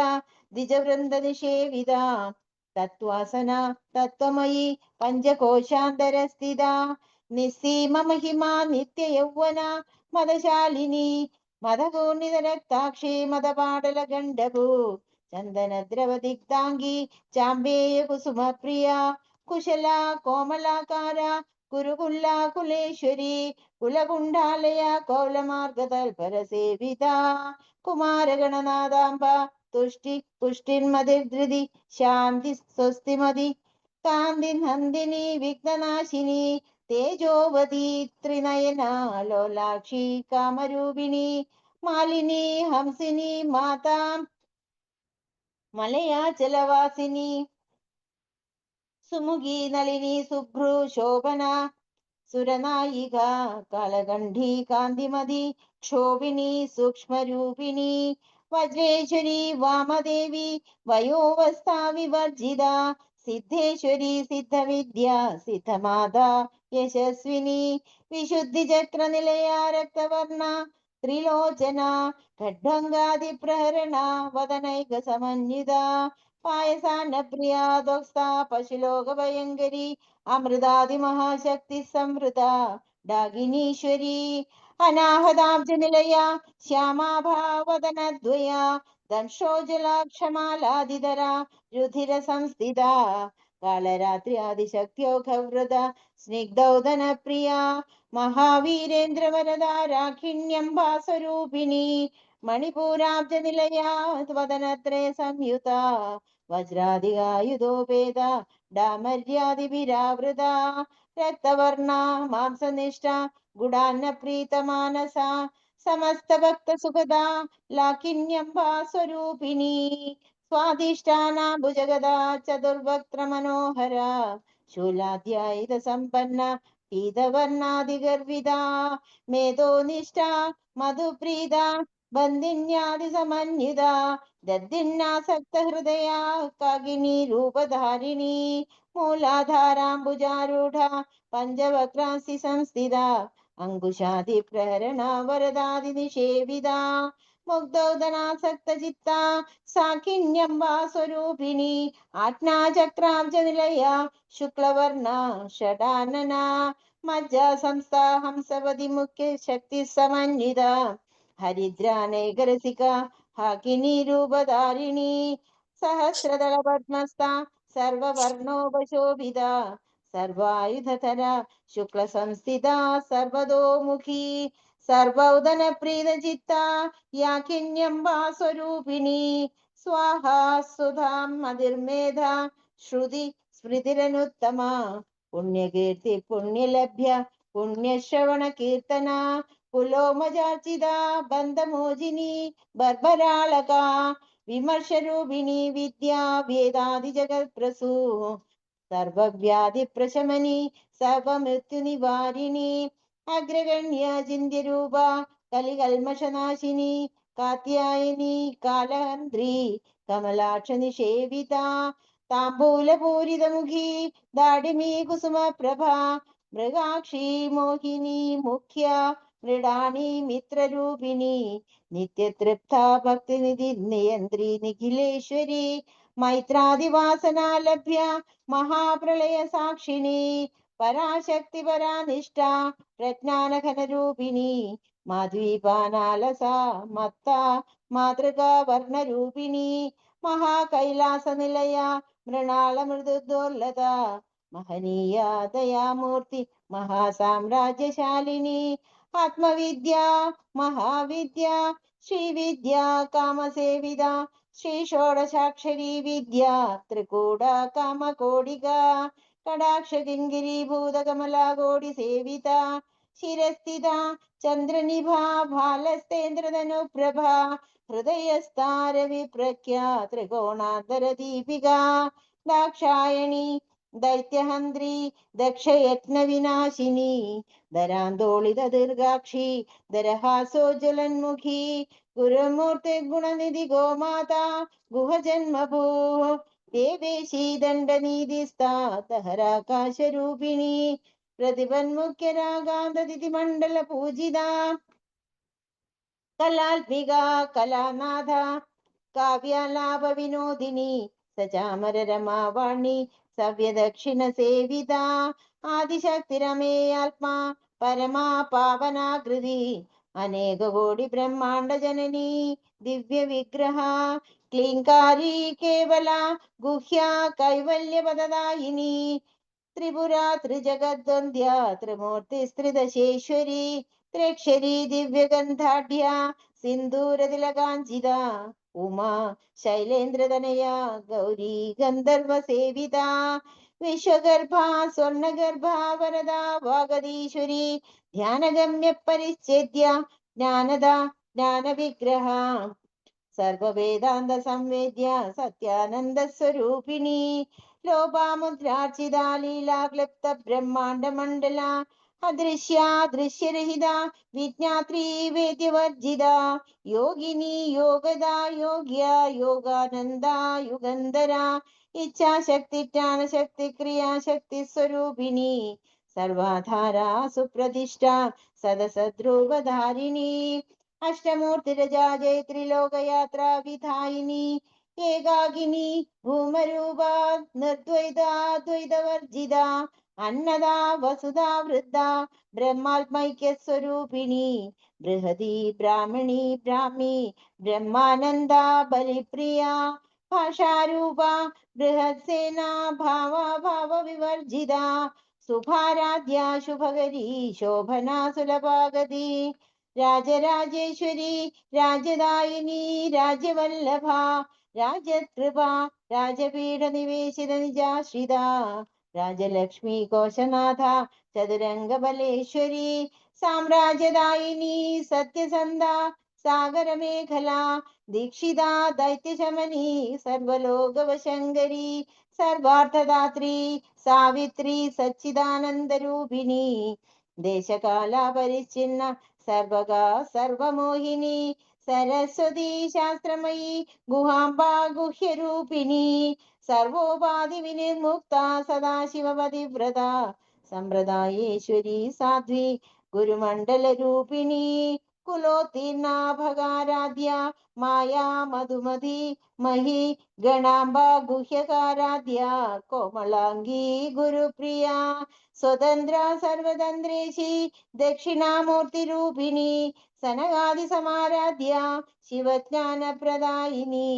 ദ്വിജവൃന്ദ നിഷേവിത തത്വാസന തത്വമയി പഞ്ചകോശാന്തരസ്ഥിത നിസ്സീമ മഹിമാ നിത്യ യൗവന മദശാലിനി മദകൂർണിത രക്താക്ഷി മദപാടല ഗണ്ഡഭൂ ചന്ദനദ്രവദിഗ്ധാംഗി ചാമ്പേയ കുസുമപ്രിയ കുശല കോമലാകാര കുരുകുല്ല കുലേശ്വരി കുലകുണ്ഡാലയ കൗലമാർഗതൽപര സേവിത കുമാരഗണനാഥാംബ തുഷ്ടി പുഷ്ടിന്മതിർധൃതി ശാന്തി സ്വസ്തിമതി കാന്തി നന്ദിനി വിഘ്നനാശിനി തേജോവതി ത്രിനയന ലോലാക്ഷി കാമരൂപിണി മാലിനി ഹംസിനി മാതാ മലയാചലവാസിനി സുമുഖി നളിനി സുഭ്രു ശോഭന സുരനായിക കാളകണ്ഠി കാന്തിമതി ക്ഷോഭിണി സൂക്ഷ്മരൂപിണി വജ്രേശ്വരി വാമദേവി വയോവസ്ഥാ വിവർജിത സിദ്ധേശ്വരി സിദ്ധവിദ്യ സിദ്ധമാതാ യശസ്വിനി വിശുദ്ധി ചക്ര നിലയ രക്തവർണ ത്രിലോചന ഖഡ്ഭംഗാദി പ്രഹരണ വദനൈക സമന്വിത പായസാന്നപ്രിയ ദ്വക്സ്ത പശുലോക ഭയങ്കരി അമൃതാദി മഹാശക്തി സംവൃത ഡാഗിനീശ്വരി അനാഹതാബ്ജ നിലയ ശ്യാമാഭാവദനദ്വയ ദംശോജലാക്ഷമാലാദിതര രുധിര സംസ്ഥിത കാളരാത്രി ആദിശക്തിയോഘവ്രത സ്നിഗ്ധൗദന പ്രിയ മഹാവീരേന്ദ്രവരദ രാഖിണ്യംബാസ്വരൂപിണി മണിപൂരാബ്ജ നിലയ വദനത്രയ സംയുത വജ്രാദികായുധോപേത ഡാമര്യാദിഭിരാവൃത രക്തവർണ മാംസനിഷ്ഠ ഗുഡാന്ന പ്രീതമാനസ സമസ്ത ഭക്ത സുഖദ ലാക്കിന്യംബാ സ്വരൂപിണി സ്വാധിഷ്ഠാന ഭുജഗദ ചതുർവക്ത്ര മനോഹര ശൂലാധ്യായുധ സമ്പന്ന പീതവർണാദിഗർവിത മേധോനിഷ്ഠ മധുപ്രീത ബന്ധിന്യാദി സമന്വിത ദദ്ദിന്നാസക്ത ഹൃദയ കാകിനി രൂപധാരിണി മൂലാധാരാംബുജാരൂഢ പഞ്ചവക്രാസി സംസ്ഥിത അങ്കുശാദി പ്രഹരണ വരദാദി നിഷേവിത മുഗ്ധൗദനാസക്ത ചിത്ത സാഖിന്യംബാ സ്വരൂപിണി ആജ്ഞാചക്രാബ്ജ നിലയ ശുക്ലവർണ ഷഡാനന മജ്ജ സംസ്ഥാ ഹംസവതി മുഖ്യ ശക്തി സമന്വിത ഹരിദ്രാനൈകരസിക ഹാകിനി രൂപധാരിണി സഹസ്രദള പത്മസ്ഥ സർവവർണോപശോഭിത സർവായുധര ശുക്ല സംസ്ഥിത സർവതോമുഖി സർവൗദന പ്രീത ചിത്ത യാഖിന്യംബാ സ്വരൂപിണി സ്വാഹാ സുധാം മതിർമേധ ശ്രുതി സ്മൃതിരനുത്തമ പുണ്യകീർത്തി പുണ്യലഭ്യ പുണ്യശ്രവണ കീർത്തന പുലോമജാർച്ചിത ബന്ധമോചിനി ബർബരാളക വിമർശരൂപിണി വിദ്യാ വേദാദി ജഗത്പ്രസൂ സർവവ്യാധി പ്രശമനി സർവമൃത്യു നിവാരിണി അഗ്രഗണ്യ ചിന്ത്യരൂപ കലികൽമഷനാശിനി കാത്യായനി കാലഹന്ത്രി കമലാക്ഷ നിഷേവിത താംബൂലപൂരിതമുഖി ദാഡിമീ കുസുമപ്രഭ മൃഗാക്ഷി മോഹിനി മുഖ്യ മൃഡാണി മിത്രരൂപിണി നിത്യതൃപ്ത ഭക്തിനിധി നിയന്ത്രി നിഖിലേശ്വരി മൈത്രാദിവാസനാലഭ്യ മഹാപ്രളയ സാക്ഷിണി പരാശക്തി പരാനിഷ്ഠ പ്രജ്ഞാനഘനരൂപിണി മാധ്വീപാനാലസ മത്ത മാതൃകാ വർണ്ണരൂപിണി മഹാകൈലാസ നിലയ മൃണാള മൃദുദോർലത മഹനീയ ദയാമൂർത്തി മഹാസാമ്രാജ്യശാലിനി ആത്മവിദ്യ മഹാവിദ്യ ശ്രീവിദ്യ കാമസേവിത ശ്രീ ഷോഡശാക്ഷരി വിദ്യ ത്രികൂട കാമകോടിക കടാക്ഷ കിങ്കിരീഭൂത കമലാകോടി സേവിത ശിരസ്ഥിത ചന്ദ്രനിഭ ഭാലസ്തേന്ദ്രധനുപ്രഭ ഹൃദയസ്ഥാരവിപ്രഖ്യ ത്രികോണാന്തര ദീപിക ദാക്ഷായണി ദൈത്യഹന്ത്രി ദക്ഷയജ്ഞ വിനാശിനി ധരാന്തോളിത ദീർഘാക്ഷി ധരഹാസോജ്വലന്മുഖി ഗുരുമൂർത്തി ഗുണനിധി ഗോമാതാ ഗുഹജന്മഭൂ ദേവേശി ദണ്ഡനീതിസ്ഥാതഹരാകാശരൂപിണി പ്രതിപന്മുഖ്യരാഗാന്തതിഥി മണ്ഡല പൂജിത കലാത്മിക കലാനാഥ കാവ്യാലാപ വിനോദിനി സചാമര രമാവാണി സവ്യദക്ഷിണ സേവിത ആദിശക്തിരമേയാത്മാ പരമാ പാവനാകൃതി അനേക കോടി ബ്രഹ്മാണ്ട ജനനി ദിവ്യ വിഗ്രഹ ക്ലീങ്കാരി കേവല ഗുഹ്യ കൈവല്യപദദായിനി ത്രിപുര ത്രിജഗദ്വന്ദ്യ ത്രിമൂർത്തി സ്ത്രിദശേശ്വരി ത്രേക്ഷരി ദിവ്യഗന്ധാഢ്യ സിന്ദൂരതിലകാഞ്ചിത ഉമാ ശൈലേന്ദ്രതനയ ഗൗരി ഗന്ധർവ സേവിത വിശ്വഗർഭ സ്വർണഗർഭ വരദ വാഗതീശ്വരി ധ്യാനഗമ്യ പരിച്ഛേദ്യ ജ്ഞാനദ ജ്ഞാനവിഗ്രഹ സർവവേദാന്ത സംവേദ്യ സത്യാനന്ദ സ്വരൂപിണി ലോപാമുദ്രാർച്ചിത ലീലാക്ലിപ്ത ബ്രഹ്മാണ്ഡ മണ്ഡല അദൃശ്യ ദൃശ്യരഹിത വിജ്ഞാത്രി വേദ്യവർജിത യോഗിനി യോഗദ യോഗ്യ യോഗാനന്ദ യുഗന്ധര ഇച്ഛാശക്തി ജ്ഞാനശക്തി ക്രിയാശക്തി സ്വരൂപിണി സർവാധാര സുപ്രതിഷ്ഠ സദസദ്രൂപധാരിണി അഷ്ടമൂർത്തിരജാ ജയത്രിലോകയാത്ര വിധായിനി ഏകാകിനി ഭൂമരൂപ നിർദ്വൈതാദ്വൈതവർജിത അന്നദാ വസുധാ വൃദ്ധ ബ്രഹ്മാത്മൈക്യ സ്വരൂപിണി ബൃഹതി ബ്രാഹ്മണി ബ്രാഹ്മി ബ്രഹ്മാനന്ദ ബലിപ്രിയ ഭാഷാരൂപ ബൃഹത്സേന ഭാവ വിവർജിത സുഭാരാധ്യ ശുഭകരി ശോഭന സുലഭാഗതി രാജരാജേശ്വരി രാജദായിനി രാജ്യവല്ലഭ രാജകൃപ രാജപീഠ നിവേശിത നിജാശ്രിത രാജലക്ഷ്മി കോശനാഥ ചതുരംഗബലേശ്വരി സാമ്രാജ്യദായിനി സത്യസന്ധ സാഗരമേഖല ദീക്ഷിത ദൈത്യശമനി സർവലോകവശങ്കരി സർവാർത്ഥദാത്രി സാവിത്രി സച്ചിദാനന്ദരൂപിണി ദേശകാല പരിച്ഛിന്ന സർവകാ സർവമോഹിനി സരസ്വതി ശാസ്ത്രമയി ഗുഹാംബ ഗുഹ്യരൂപിണി സർവോപാധി വിനിർമുക്ത സദാശിവപതിവ്രത സമ്പ്രദായേശ്വരി സാധ്വി ഗുരുമണ്ഡലരൂപിണി കുലോത്തീർണ ഭഗാരാധ്യ മായാ മധുമതി മഹി ഗണാംബ ഗുഹ്യകാരാധ്യ കോമളാംഗി ഗുരുപ്രിയ സ്വതന്ത്ര സർവതന്ത്രേശി ദക്ഷിണാമൂർത്തിരൂപിണി സനകാദി സമാരാധ്യ ശിവജ്ഞാനപ്രദായിനി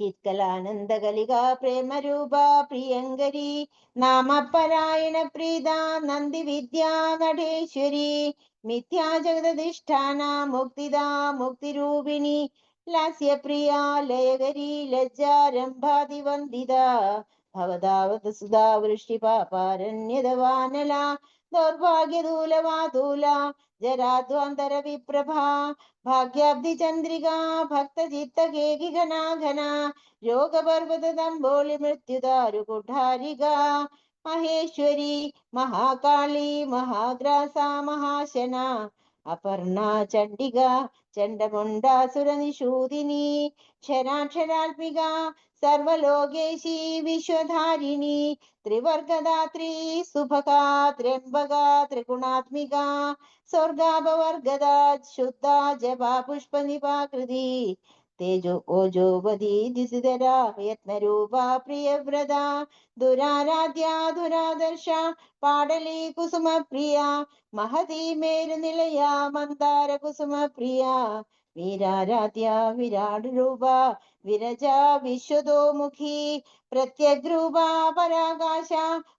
ചിത്കലാനന്ദകലിക പ്രേമരൂപ പ്രിയങ്കരി നാമപരായണ പ്രീത നന്ദി വിദ്യാ നടേശ്വരി മിഥ്യാജഗതധിഷ്ഠാന മുക്തിദാ മുക്തിരൂപിണി ലാസ്യപ്രിയ ലയകരി ലജ്ജാരംഭാതിവന്ദിത ഭവതാവത് സുധാ വൃഷ്ടിപാപാരണ്യതവാനല ദൗർഭാഗ്യദൂലവാതൂല ജരാദ്വാന്തര വിപ്രഭാ ഭാഗ്യാബ്ദി ചന്ദ്രിക ഭക്തചിത്തകേകി ഘനാഘന രോഗപർവതദംബോളി മൃത്യുദാരു കുഠാരിക മഹേശ്വരി മഹാകാളി മഹാഗ്രാസ മഹാശന അപർണ ചണ്ഡിക ചണ്ഡമുണ്ടാസുരനിഷൂദിനി ക്ഷരാക്ഷരാത്മിക സർവലോകേശി വിശ്വധാരിണി ത്രിവർഗദാത്രി സുഭഗാ ത്രയംബക ത്രിഗുണാത്മിക സ്വർഗാപവർഗദ ശുദ്ധ ജപാ പുഷ്പനിപാകൃതി തേജോ ഓജോവതി ദിസിധര യത്നരൂപ പ്രിയവ്രത ദുരാരാധ്യ ദുരാദർശ പാടലി കുസുമപ്രിയ മഹതി മേരുനിലയ മന്ദാര കുസുമപ്രിയ വീരാരാധ്യ വിരാട് രൂപ വിരജ വിശ്വതോമുഖി പ്രത്യഗ്രൂപ പരാകാശ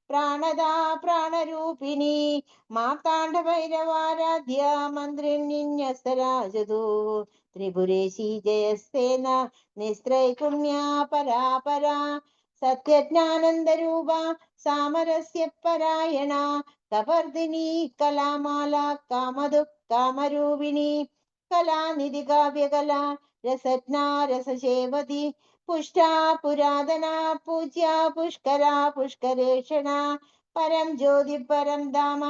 പ്രാണദ പ്രാണരൂപിണി മാർത്താണ്ഡ ഭൈരവാരാധ്യ മന്ത്രിണ്യസ്തരാജതു ത്രിപുരേശി ജയസേന നിസ്ത്രൈകുണ്യ പരാപര സത്യജ്ഞാനന്ദരൂപ സാമരസ്യ പരായണ കവർദിനി കലാമാല കാമദു കാമരൂപിണി കലാനിധി കാവ്യകല രസജ്ഞ രസശേവതി പുഷ്ട പുരാതന പൂജ്യ പുഷ്കര പുഷ്കരേഷണ പരം ജ്യോതി പരം ധാമ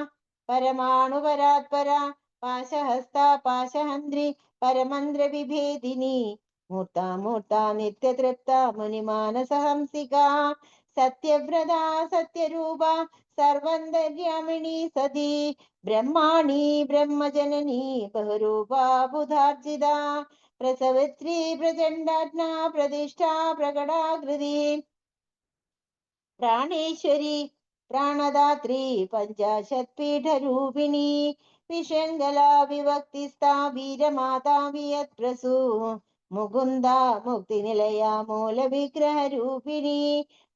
പരമാണു പരാത്പര പാശഹസ്ത പാശഹന്ത്രി പരമന്ത്ര വിഭേദിനി മൂർത്ത നിത്യതൃപ്ത മുനിമാനസഹംസിക സത്യവ്രത സത്യരൂപ സർവന്തര്യാമിണി സതി ബ്രഹ്മാണി ബ്രഹ്മജനനി ബഹുരൂപാ ബുധാർജിത പ്രസവിത്രി പ്രചണ്ഡാജ്ഞ പ്രതിഷ്ഠാ പ്രകടാകൃതി പ്രാണേശ്വരി പ്രാണദാത്രി പഞ്ചാശത്പീഠരൂപിണി വിശങ്കല വിഭക്തിസ്ഥാ വീരമാതാ വിയത്പ്രസൂ മുകുന്ദ മുക്തിനിലയ മൂലവിഗ്രഹരൂപിണി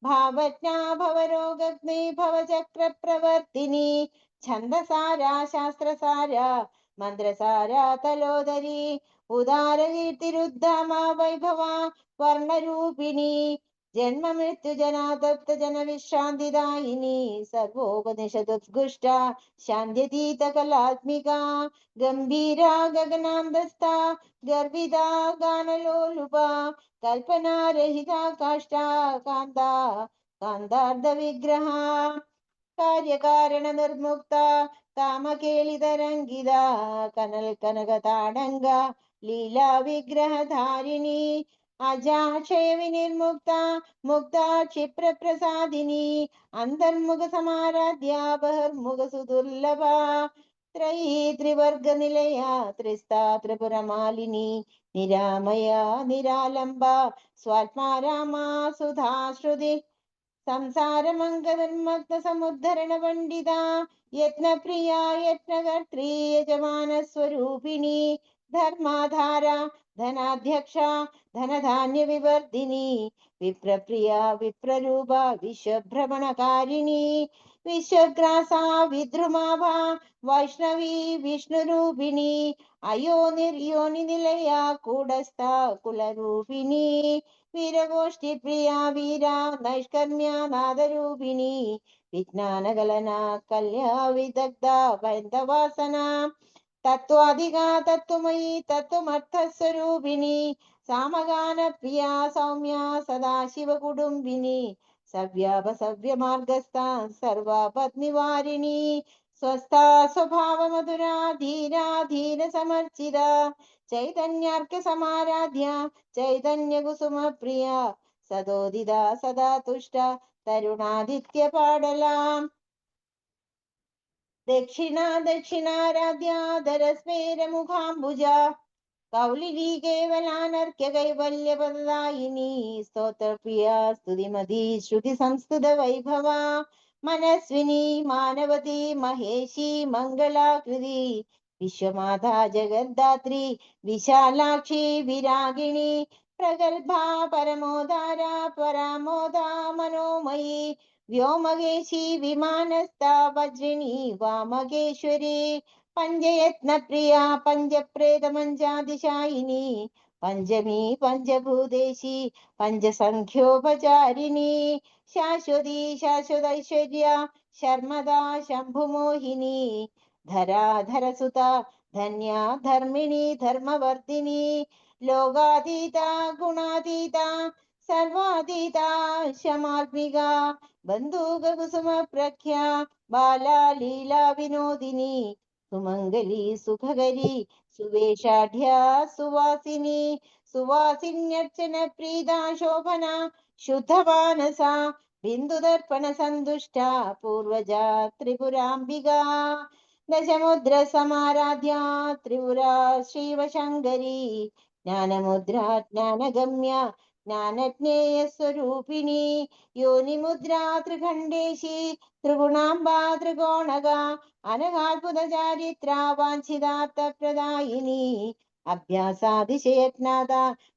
ഭാവജ്ഞാ ഭവരോഗഗ്നി ഭവചക്രപ്രവർത്തിനി ഛന്ദസാര ശാസ്ത്രസാര മന്ത്രസാര തലോദരി ഉദാരകീർത്തിരുദ്ധാമ വൈഭവ വർണ്ണരൂപിണി ജന്മമൃത്യുജനാതപ്ത ജനവിശ്രാന്തിദായിനി സർവോപനിഷദുദ്ഘുഷ്ട ശാന്ത്യതീതകലാത്മിക ഗംഭീര ഗഗനാന്തസ്ഥ ഗർവിത ഗാനലോലുപ കൽപ്പനാരഹിത കാഷ്ട കാന്ത കാന്താർദ്ധ വിഗ്രഹ കാര്യകാരണ നിർമുക്ത കാമകേളിതരംഗിത കനൽ കനകതാടങ്ക ലീലാ വിഗ്രഹധാരിണി അജാക്ഷയ വിനിർമുക്ത മുക്ത ക്ഷിപ്രപ്രസാദിനി അന്തർമുഖ സമാരാധ്യ ബഹിർമുഖ സുദുർലഭ ത്രയീ ത്രിവർഗ നിലയ ത്രിസ്താ ത്രിപുരമാലിനി നിരാമയ നിരാലംബ സ്വാത്മാരാമാ സുധാശ്രുതി സംസാരമംഗനിർമഗ്ന സമുദ്ധരണ പണ്ഡിത യത്നപ്രിയ യത്നകർत्री യജമാന സ്വരൂപിണി ധർമാധാര ധനാധ്യക്ഷ ധനധാന്യ വിവർധിനി വിപ്രപ്രിയ വിപ്രരൂപ വിശ്വഭ്രമണകാരിണി വിശ്വഗ്രാസ വിദ്രുമാഭ വൈഷ്ണവി വിഷ്ണുരൂപിണി അയോനിർയോനി നിലയ കൂടസ്ഥ കുലരൂപിണി വീരഗോഷ്ഠിപ്രിയ വീര നൈഷ്കർമ്മ്യ നാദരൂപിണി വിജ്ഞാനകലന കല്യാ വിദഗ്ധ വൈന്ദവാസന തത്വാധിക തത്വമയി തത്വമർത്ഥസ്വരൂപിണി സാമഗാന പ്രിയ സൗമ്യ സദാശിവ കുടുംബിനി സവ്യാപസവ്യമാർഗസ്ഥ സർവപത്നിവാരിണി സ്വസ്ഥ സ്വഭാവ മധുര ധീരാ ധീര സമർച്ചിത ചൈതന്യാർക്ക സമാരാധ്യ ചൈതന്യ കുസുമ പ്രിയ സദോദിത സദാ തുഷ്ട തരുണാദിത്യ പാടലാം ദക്ഷിണ ദക്ഷിണാരാധ്യ ധരസ്മേര മുഖാംബുജ കൗലിനി കേവലാനർക്യ കൈവല്യപദായിനി സ്തോത്രപ്രിയ സ്തുതിമതി ശ്രുതി സംസ്കൃത വൈഭവ മനസ്വിനി മാനവതി മഹേഷി മംഗളാകൃതി വിശ്വമാതാ ജഗദ്ധാത്രി വിശാലാക്ഷി വിരാഗിണി പ്രഗൽഭ പരമോദാര പരമോദ മനോമയി വ്യോമകേശി വിമാനസ്ഥ വജ്രിണി വാമകേശ്വരി പഞ്ചയത്നപ്രിയ പഞ്ചപ്രേതമഞ്ചാതിശായിനി പഞ്ചമി പഞ്ചഭൂതേശി പഞ്ചസംഖ്യോപചാരിണി ശാശ്വതി ശാശ്വതൈശ്വര്യ ശർമ്മദാ ശംഭുമോഹിനി ധരാധരസുത ധന്യ ധർമ്മിണി ധർമ്മവർദ്ധിനി ലോകാതീത ഗുണാതീത സർവാതീത ശമാത്മിക ബന്ധൂക കുസുമ പ്രഖ്യ ബാലാ ലീലാ വിനോദിനി സുമംഗലി സുഖകരി സുവേഷാഢ്യ സുവാസിനി സുവാസിന്യർച്ചന പ്രീത ശോഭന ശുദ്ധമാനസ ബിന്ദുദർപ്പണ സന്തുഷ്ട പൂർവജ ത്രിപുരാംബിക ദശമുദ്ര സമാരാധ്യ ത്രിപുര ശ്രീവശങ്കരി ജ്ഞാനമുദ്ര ജ്ഞാനഗമ്യ ജ്ഞാനജ്ഞേയ സ്വരൂപിണി യോനിമുദ്ര ത്രിഖണ്ഡേശി ത്രിഗുണാംബ ത്രികോണക അനഘാത്ഭുത ചാരിത്ര വാഞ്ചിതാർത്ഥ പ്രദായിനി അഭ്യാസാതിശയജ്ഞാത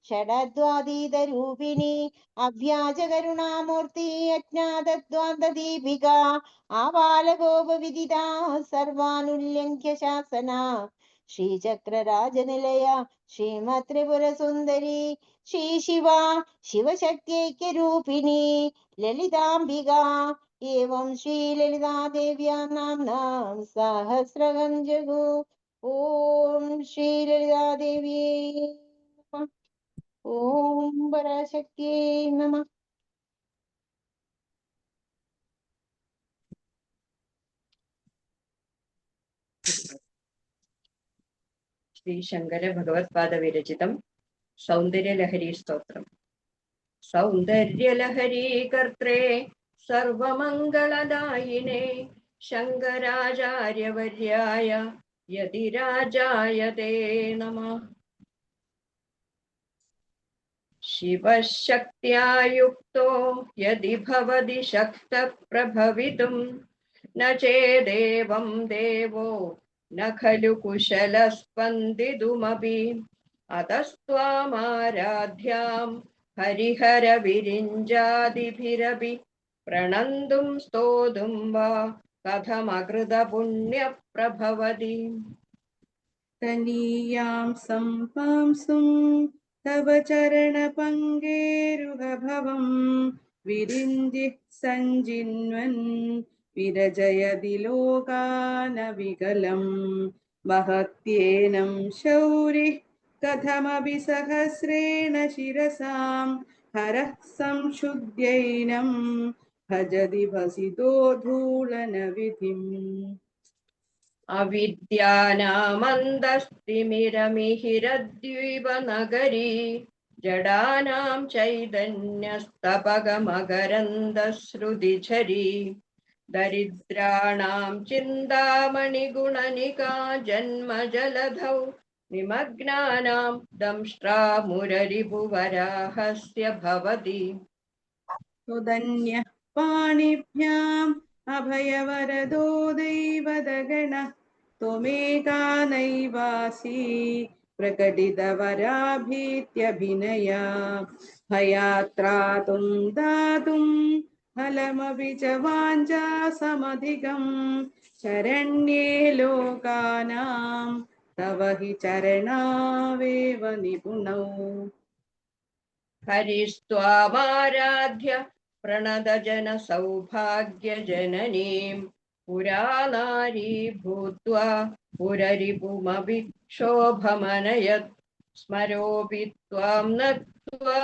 ഷഡദ്വാതീത രൂപിണി അവ്യാജ കരുണാമൂർത്തി അജ്ഞാതദ്വാന്ത ദീപിക ആവാലഗോപവിദിത സർവാനുല്യംഘ്യ ശാസന ശ്രീചക്രരാജനിലയ ശ്രീമത് ത്രിപുര സുന്ദരി ശ്രീ ശിവ ശിവശക്തിഐക്യരൂപിണി ലളിതാംബിക ഏവം ശ്രീ ലളിതാദേവ്യാ നാംനാം സഹസ്രകം ജഗു. ഓം ശ്രീ ലളിതാദേവ്യേ നമഃ. ഓം പരാശക്തിയേ നമഃ. ശ്രീ ശങ്കര ഭഗവത്പാദ വിരചിതം സൗന്ദര്യലഹരി സ്തോത്രം. സൗന്ദര്യലഹരി കർത്രേ സർവമംഗളദായിനേ ശങ്കരാചാര്യവർയായ യതിരാജായ തേ നമഃ. ശിവശക്ത്യാ യുക്തോ യദി ഭവതി ശക്തഃ പ്രഭവിതും ന ചേദേവം ദേവോ ന ഖലു കുശലസ്പന്ദിതുമപി അതസ്ത്വാമാരാധ്യാം ഹരിഹര വിരിഞ്ചാദിഭിരപി പ്രണന്തും സ്തോതും വാ കഥമകൃത പുണ്യപ്രഭവതി. തനീയാം സംപാംസും തവ ചരണപങ്കേരുഹഭവം വിരിഞ്ചി സഞ്ജിന്വൻ വിരജയതി ലോകാനവികലം മഹത്യേനം ശൗരി കഥമപി സഹസ്രേണ ശിരസാം ഹരഃ സംശുദ്ധ്യൈനം ഭജതി ഭസിതോ ധൂളനവിധിം. അവിദ്യാനാമന്തസ്തിമിരമിഹിരദ്വീപനഗരീ ജഡാനാം ചൈതന്യസ്തപകമകരന്ദശ്രുതിఝരീ ദരിദ്രാണാം ചിന്താമണിഗുണനികാ ജന്മജലധൗ നിമഗ്നാനാം ദംഷ്ട്രാമുരരിപുവരാഹസ്യ ഭവതി. त्वदन्यः पाणिभ्याम् अभयवरदो दैवदगणः त्वमेका नैवासि प्रकटितवराभीत्यभिनया भयात्रातुं दातुं फलमपि च वाञ्छासमधिकं शरण्ये लोकानां तव हि चरणावेव निपुणौ. ഹരിസ്ത്വാമാരാധ്യ പ്രണതജന സൗഭാഗ്യജനനീം പുരാനാരീ ഭൂത്വാ പുരരിപുമഭിക്ഷോഭമനയത് സ്മരോപി ത്വാം നത്വാ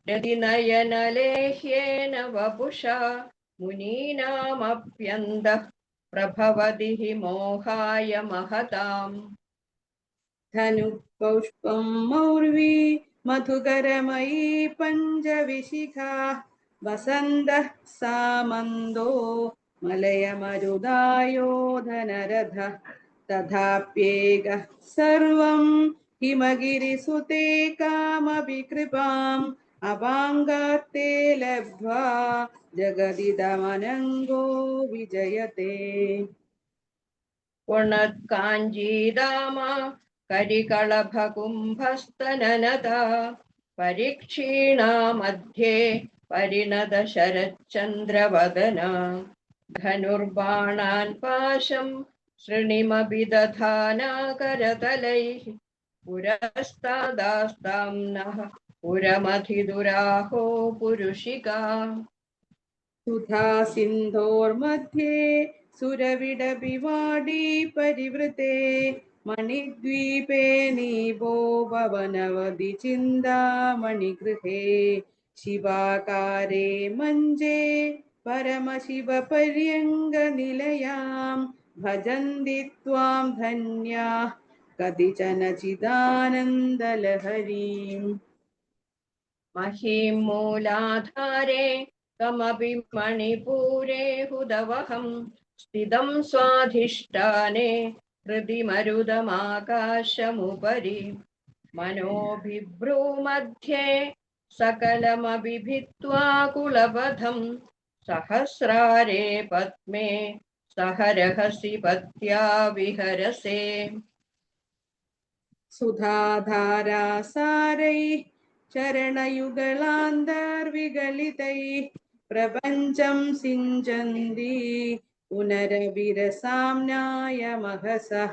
രതിനയനലേഹ്യേന വപുഷാ മുനീനാമപ്യന്തഃ പ്രഭവതി ഹി മോഹായ മഹതാം. धनुःपुष्पं मौर्वी मधुकरमयी पञ्चविशिखा वसन्तः सामन्दो मलयमरुदायोधनरथः तथाप्येकः सर्वं हिमगिरिसुते कामपि कृपाम् अपाङ्गात्ते लब्ध्वा जगदिदमनङ्गो विजयते. പുണഃകാഞ്ചീദാമ കരികളഭകുംഭസ്തനനത പരീക്ഷീണാ മധ്യേ പരിണത ശരച്ചന്ദ്രവദന ധനുർബാണാൻ പാശം ശൃണിമഭിദധാനാകരതലൈഃ പുരസ്താദാസ്താം നഃ പുരമധിദുരാഹോ പുരുഷികാ. सुधा सिन्धोर्मध्ये सुरविडपिवाडी परिवृते मणिद्वीपे नीपो भवनवदि चिन्तामणिगृहे शिवाकारे मञ्जे परमशिवपर्यङ्गनिलयां भजन्ति त्वां धन्याः कतिचन चिदानन्दलहरीम्. महीं मूलाधारे कमपि मणिपूरे हुदवहं स्थितं स्वाधिष्ठाने हृदि मरुदमाकाशमुपरि मनोभिभ्रूमध्ये सकलमभिभित्वा कुलपथं सहस्रारे पद्मे सह रहसि पत्या विहरसे. सुधाधारासारैः चरणयुगलान्तर्विगलितैः प्रपञ्चं सिञ्चन्ति पुनरविरसाम्नाय महसः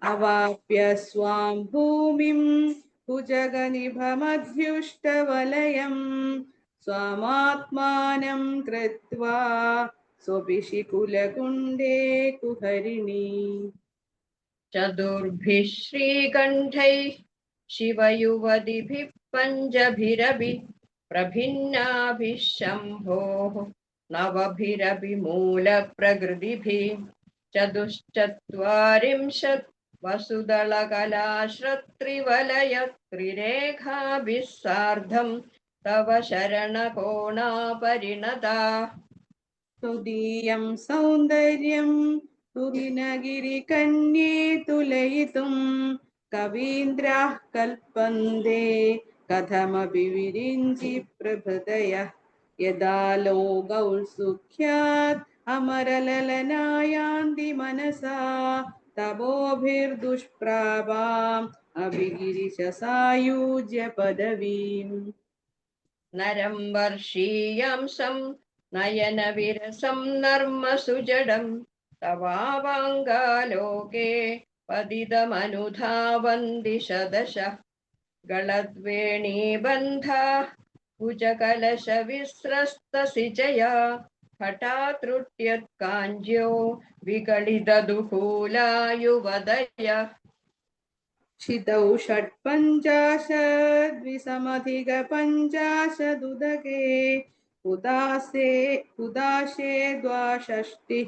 अवाप्य स्वां भूमिं भुजगनिभमध्युष्टवलयं स्वामात्मानं कृत्वा स्वपिशिकुलकुण्डे कुहरिणी. चतुर्भिः श्रीकण्ठैः शिवयुवतिभिः पञ्चभिरपि प्रभिन्नाभिः शम्भोः नवभिरपि मूलप्रकृतिभिः चतुश्चत्वारिंशत् वसुदलकलाश्रत्रिवलयत्रिरेखाभिः सार्धं तव शरणकोणापरिणता. तुदीयं सौन्दर्यं तुहिनगिरिकन्ये तुलयितुं कवीन्द्राः कल्पन्ते कथमपि विरिञ्चि प्रभृतयः यदा लोकौत्सुख्यात् अमरललनायान्ति मनसा तपोभिर्दुष्प्रापाम् अभिगिरिशसायुज्य पदवीम्. नरं वर्षीयांसं नयनविरसं नर्मसुजडं तवावाङ्गालोके पतितमनुधावन्ति शतशः गलद्वेणीबन्धाः कुचकलशविस्रस्तसिचया हठात्रुट्यत्काञ्ज्यो विकलितदुकूलायुवदयः. क्षितौ षट्पञ्चाशद्विसमधिकपञ्चाशदुदके उदाशे द्वाषष्टिः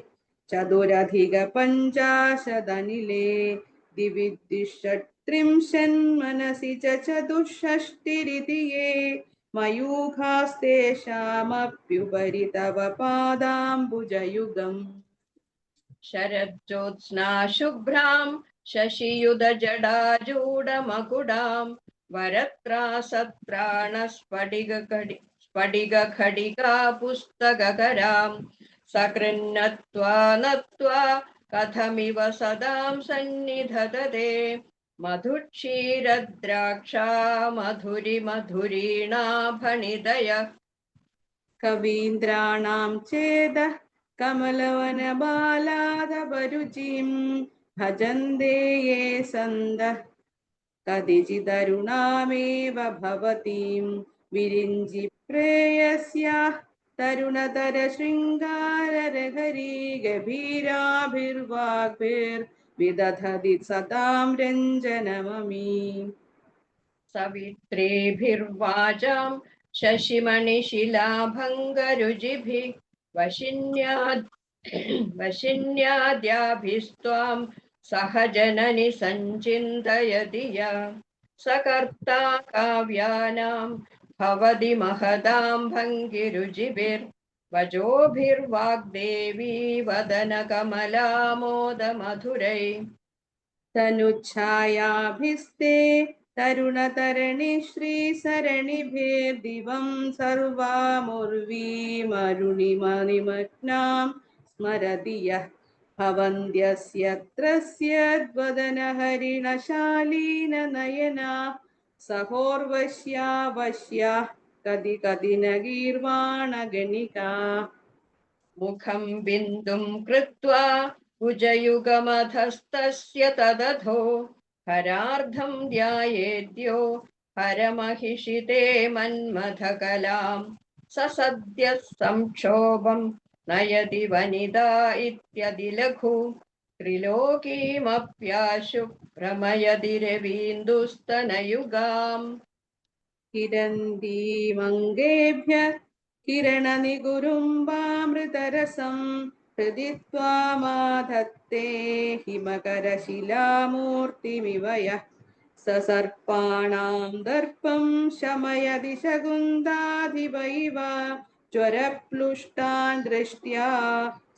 चतुरधिकपञ्चाशदनिले दिवि द्विषट्त्रिंशन्मनसि च चतुष्षष्टिरिति ये मयूखास्तेषामप्युपरि तव पादाम्बुजयुगम् शरज्योत्स्ना शुभ्रां शशियुधजडाजूडमकुडां वरत्रासत्राणस्फटिगखडिका पुस्तककरां सकृन्नत्वा नत्वा कथमिव सदां सन्निधदते मधुक्षीरद्राक्षा मधुरीणाभणिदय कवीन्द्राणां चेदः कमलवनबालादपरुचिं भजन्ते ये सन्दः कदिचिदरुणामेव भवतीं विरिञ्चि प्रेयस्याः तरुणतरशृङ्गाररहरी गभीराभिर्वाग्भिर्विदधति सदां रञ्जनममी सवित्रेभिर्वाचां शशिमणिशिलाभङ्गरुचिभिः वशिन्याद्याभिस्त्वां सह जननि सञ्चिन्तयति या सकर्ता काव्यानां भवति महदां भङ्गिरुचिभिर्वचोभिर्वाग्देवी वदनकमलामोदमधुरै तनुच्छायाभिस्ते तरुणतरणि श्रीसरणिभिर्दिवं सर्वामुर्वीमरुणिमनिमग्नां स्मरति यः भवन्त्यस्यत्रस्यद्वदनहरिणशालीननयना सहोर्वश्यावश्याः कदि कदि न गीर्वाणगणिका मुखं बिन्दुं कृत्वा कुजयुगमधस्तस्य तदधो हरार्धं ध्यायेद्यो हरमहिषिते मन्मथकलां स सद्यः संक्षोभं नयति वनिता इत्यदिलघु त्रिलोकीमप्याशु भ्रमयति रवीन्दुस्तनयुगाम् किरन्तीमङ्गेभ्यः किरणनिगुरुम्बामृतरसं हृदि त्वामाधत्ते हिमकरशिलामूर्तिमिव यः ससर्पाणां दर्पं शमयति शकुन्दाधिप इव ज्वरप्लुष्टान् दृष्ट्या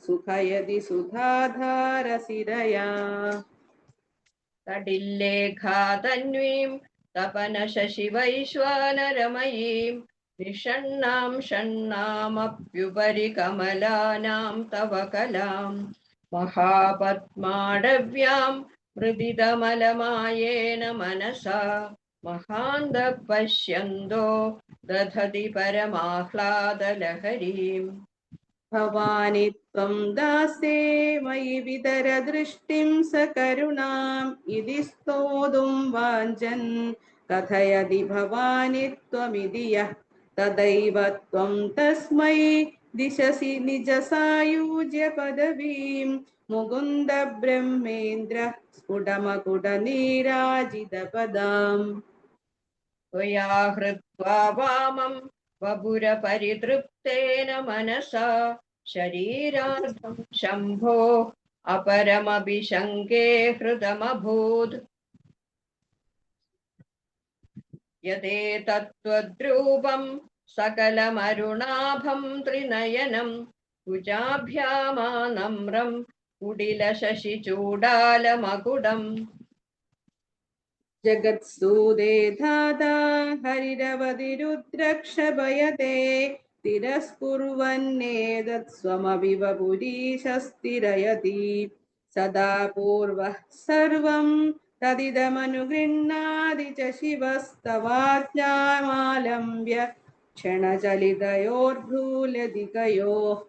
सुखयति सुधाधारसिरया तडिल्लेखातन्वीं तपनशशिवैश्वानरमयीं निषण्णां षण्णामप्युपरि कमलानां तव कलां महापद्माडव्यां मृदितमलमायेन मनसा महान्तः पश्यन्तो दधति परमाह्लादलहरीम् भवानि त्वं दासे मयि वितरदृष्टिं सकरुणाम् इति स्तोतुं वाञ्छन् कथयति भवानि त्वमिति यः तदैव त्वं तस्मै दिशसि निजसायुज्य पदवीं मुकुन्द ब्रह्मेन्द्र स्फुटमकुटनीराजितपदाम् त्वया हृत्वा वामं वपुरपरितृप्तेन मनसा शरीरार्धं शम्भो अपरमभिशङ्के हृदमभूत् यदेतत्त्वद्रूपं सकलमरुणाभं त्रिनयनं कुजाभ्यामानम्रं कुटिलशशिचूडालमकुटम् जगत्सूदे धाता हरिरवधिरुद्रक्षभयते तिरस्कुर्वन्नेतत् स्वमपि वपुरीशस्तिरयति सदा पूर्वः सर्वं तदिदमनुगृह्णाति च शिवस्तवाज्ञामालम्ब्य क्षणचलितयोर्भ्रूलधिकयोः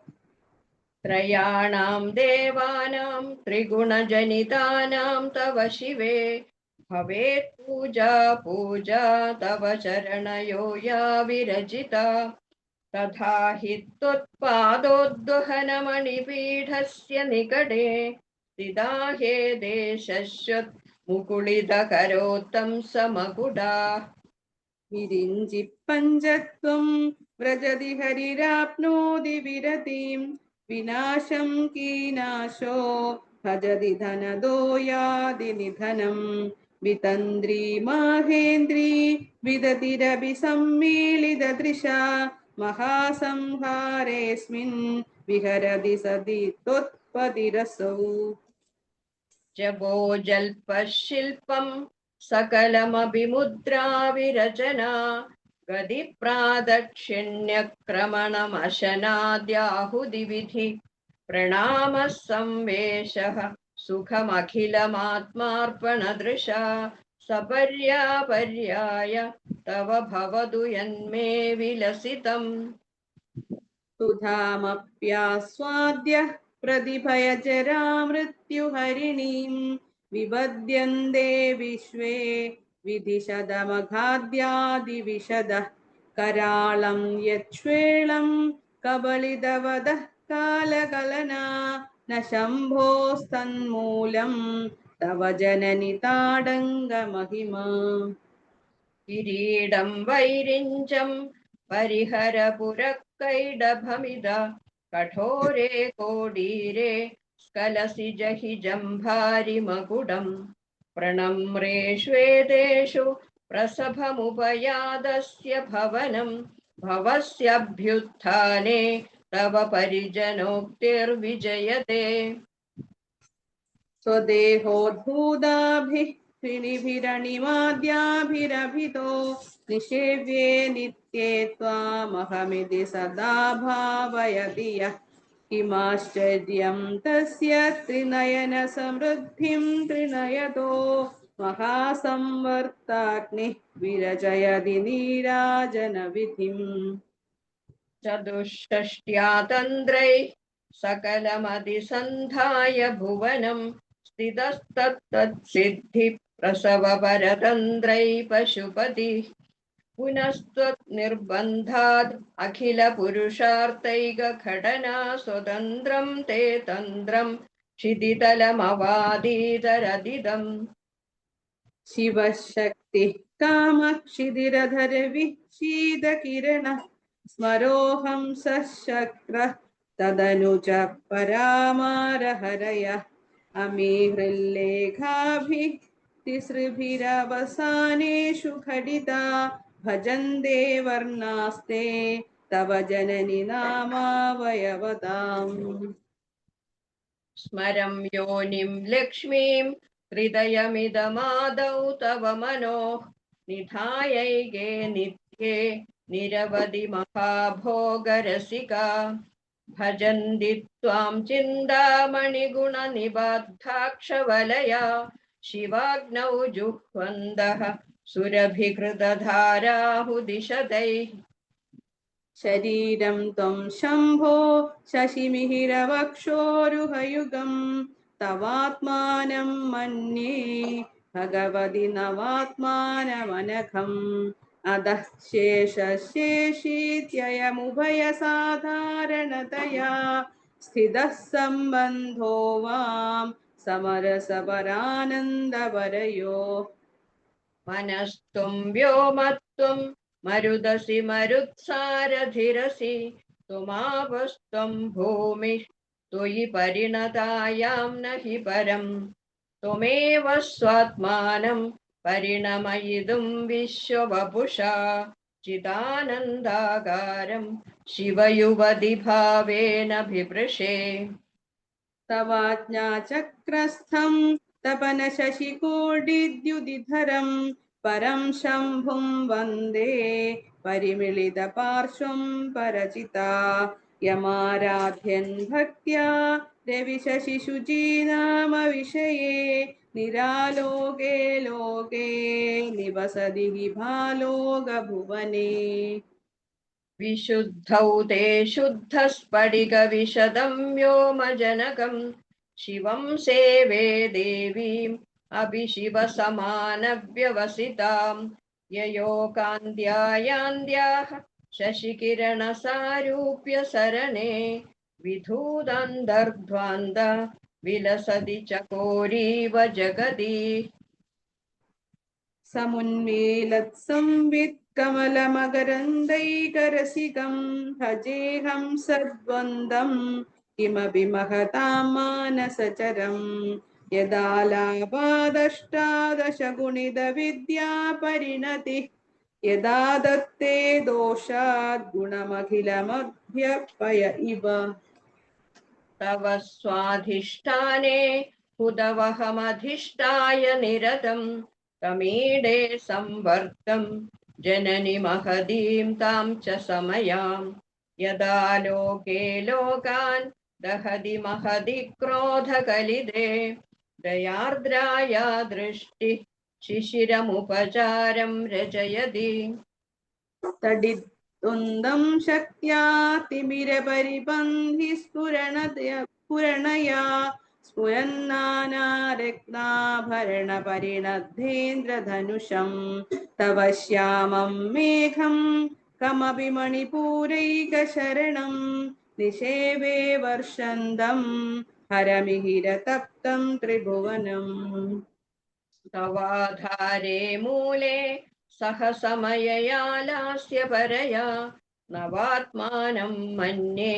त्रयाणां देवानां त्रिगुणजनितानां तव शिवे भवेत् पूजा पूजा तव चरणयो या विरचिता तथा हि त्वत्पादोद्वहनमणिपीठस्य निकटे स्थिता हे देशश्वत् मुकुलितकरोत्तं समकुटा विरिञ्चि पञ्चत्वं व्रजति हरिराप्नोति विरतिं विनाशं कीनाशो भजति धनदो याति निधनं वितन्द्री माहेन्द्री विदतिरपि सम्मीलितदृशा महासंहारेऽस्मिन् विहरति सति त्वत्पतिरसौ जपो जल्पशिल्पं सकलमपि मुद्रा विरचना गतिप्रादक्षिण्यक्रमणमशनाद्याहुतिविधि प्रणामः संवेशः सुखमखिलमात्मार्पणदृशा सपर्यापर्याय तव भवतु यन्मे विलसितम् सुधामप्यास्वाद्य प्रतिभयजरा मृत्युहरिणीं विबध्यन्ते विश्वे विधिशदमघाद्यादिविशदः कराळं यच्छ्वेळं कबलितवदः कालकलना न शम्भोस्तन्मूलं तव जननि ताडङ्गमहिमा किरीडं वैरिञ्चं परिहरपुरकैडभमिद कठोरे कोडीरे स्खलसि जहि जम्भारिमकुडं प्रणम्रे श्वेतेषु प्रसभमुपयादस्य भवनं भवस्यभ्युत्थाने तव परिजनोक्तिर्विजयते स्वदेहोद्भूताभिः त्रिनिभिरणिमाद्याभिरभितो निषेव्ये नित्ये त्वामहमिति सदा भावयति यः किमाश्चर्यं तस्य त्रिनयनसमृद्धिं त्रिनयतो महासंवर्ताग्निः विरचयति नीराजनविधिम् चतुष्षष्ट्या तन्द्रैः सकलमधिसन्धाय भुवनं स्थितस्तत्तत्सिद्धिप्रसवपरतन्द्रै पशुपतिः पुनस्त्वन्निर्बन्धाद् अखिलपुरुषार्थैकघटना स्वतन्त्रं ते तन्त्रं क्षितितलमवादीतरदिदम् शिवशक्तिः कामक्षितिरधरविशीतकिरणः स्मरोऽहं सशक्रः तदनु च परामारहरय अमीहृल्लेखाभिः तिसृभिरवसानेषु घटिता भजन्ते वर्णास्ते तव जननि नामावयवताम् स्मरं योनिं लक्ष्मीं हृदयमिदमादौ तव मनोः निधायैके नित्ये निरवधि महाभोगरसिका भजन्ति त्वां चिन्तामणिगुणनिबद्धाक्षवलया शिवाग्नौ जुह्वन्तः सुरभिकृतधाराहुदिशदैः शरीरं त्वं शम्भो शशिमिहिरवक्षोरुहयुगं तवात्मानं मन्ये भगवति नवात्मानमनघम् अधः शेषशेषीत्ययमुभयसाधारणतया स्थितः सम्बन्धो वां समरसपरानन्दवरयो मनस्त्वं व्योमत्वं मरुदसि मरुत्सारधिरसि त्वमापस्त्वं भूमिः त्वयि परिणतायां न हि परं त्वमेव स्वात्मानं परिणमयितुं विश्ववपुषा चिदानन्दाकारं शिवयुवतिभावेन बिभृशे तवाज्ञाचक्रस्थं तपनशशिकोटिद्युतिधरं परं शम्भुं वन्दे परिमिलितपार्श्वं परचिता यमाराध्यन् भक्त्या रविशशिशुचीनामविषये निरालोके लोके निवसति हि भालोकभुवने विशुद्धौ ते शुद्धस्फटिकविशदं व्योमजनकं शिवं सेवे देवीम् अपि शिवसमानव्यवसितां ययोकान्त्यायान्द्याः शशिकिरणसारूप्य सरणे विधूतान्तर्ध्वान्त विलसति चकोरीव जगति समुन्मीलत्संवित् कमलमकरन्दैकरसिकं भजेऽहं सद्वन्दं किमपि महतां मानसचरं यदालापादष्टादशगुणितविद्यापरिणतिः यदा दत्ते दोषात् गुणमखिलमभ्यपय इव तव स्वाधिष्ठाने हुदवहमधिष्ठाय निरतं तमीडे संवर्तं जननि महदीं तां च समयां यदा लोके लोकान् दहति महदि क्रोधकलिदे दयार्द्राया दृष्टिः शिशिरमुपचारं रचयति तडिद्वन्द्वं शक्त्या तिमिरपरिपन्थि स्फुरणया स्फुरन्नानारत्नाभरणपरिणद्धेन्द्रधनुषं तव श्यामं मेघं कमपि मणिपूरैकशरणं निषेवे वर्षन्दं हरमिहिरतप्तं त्रिभुवनम् तवाधारे मूले सहसमयया लास्य परया नवात्मानं मन्ये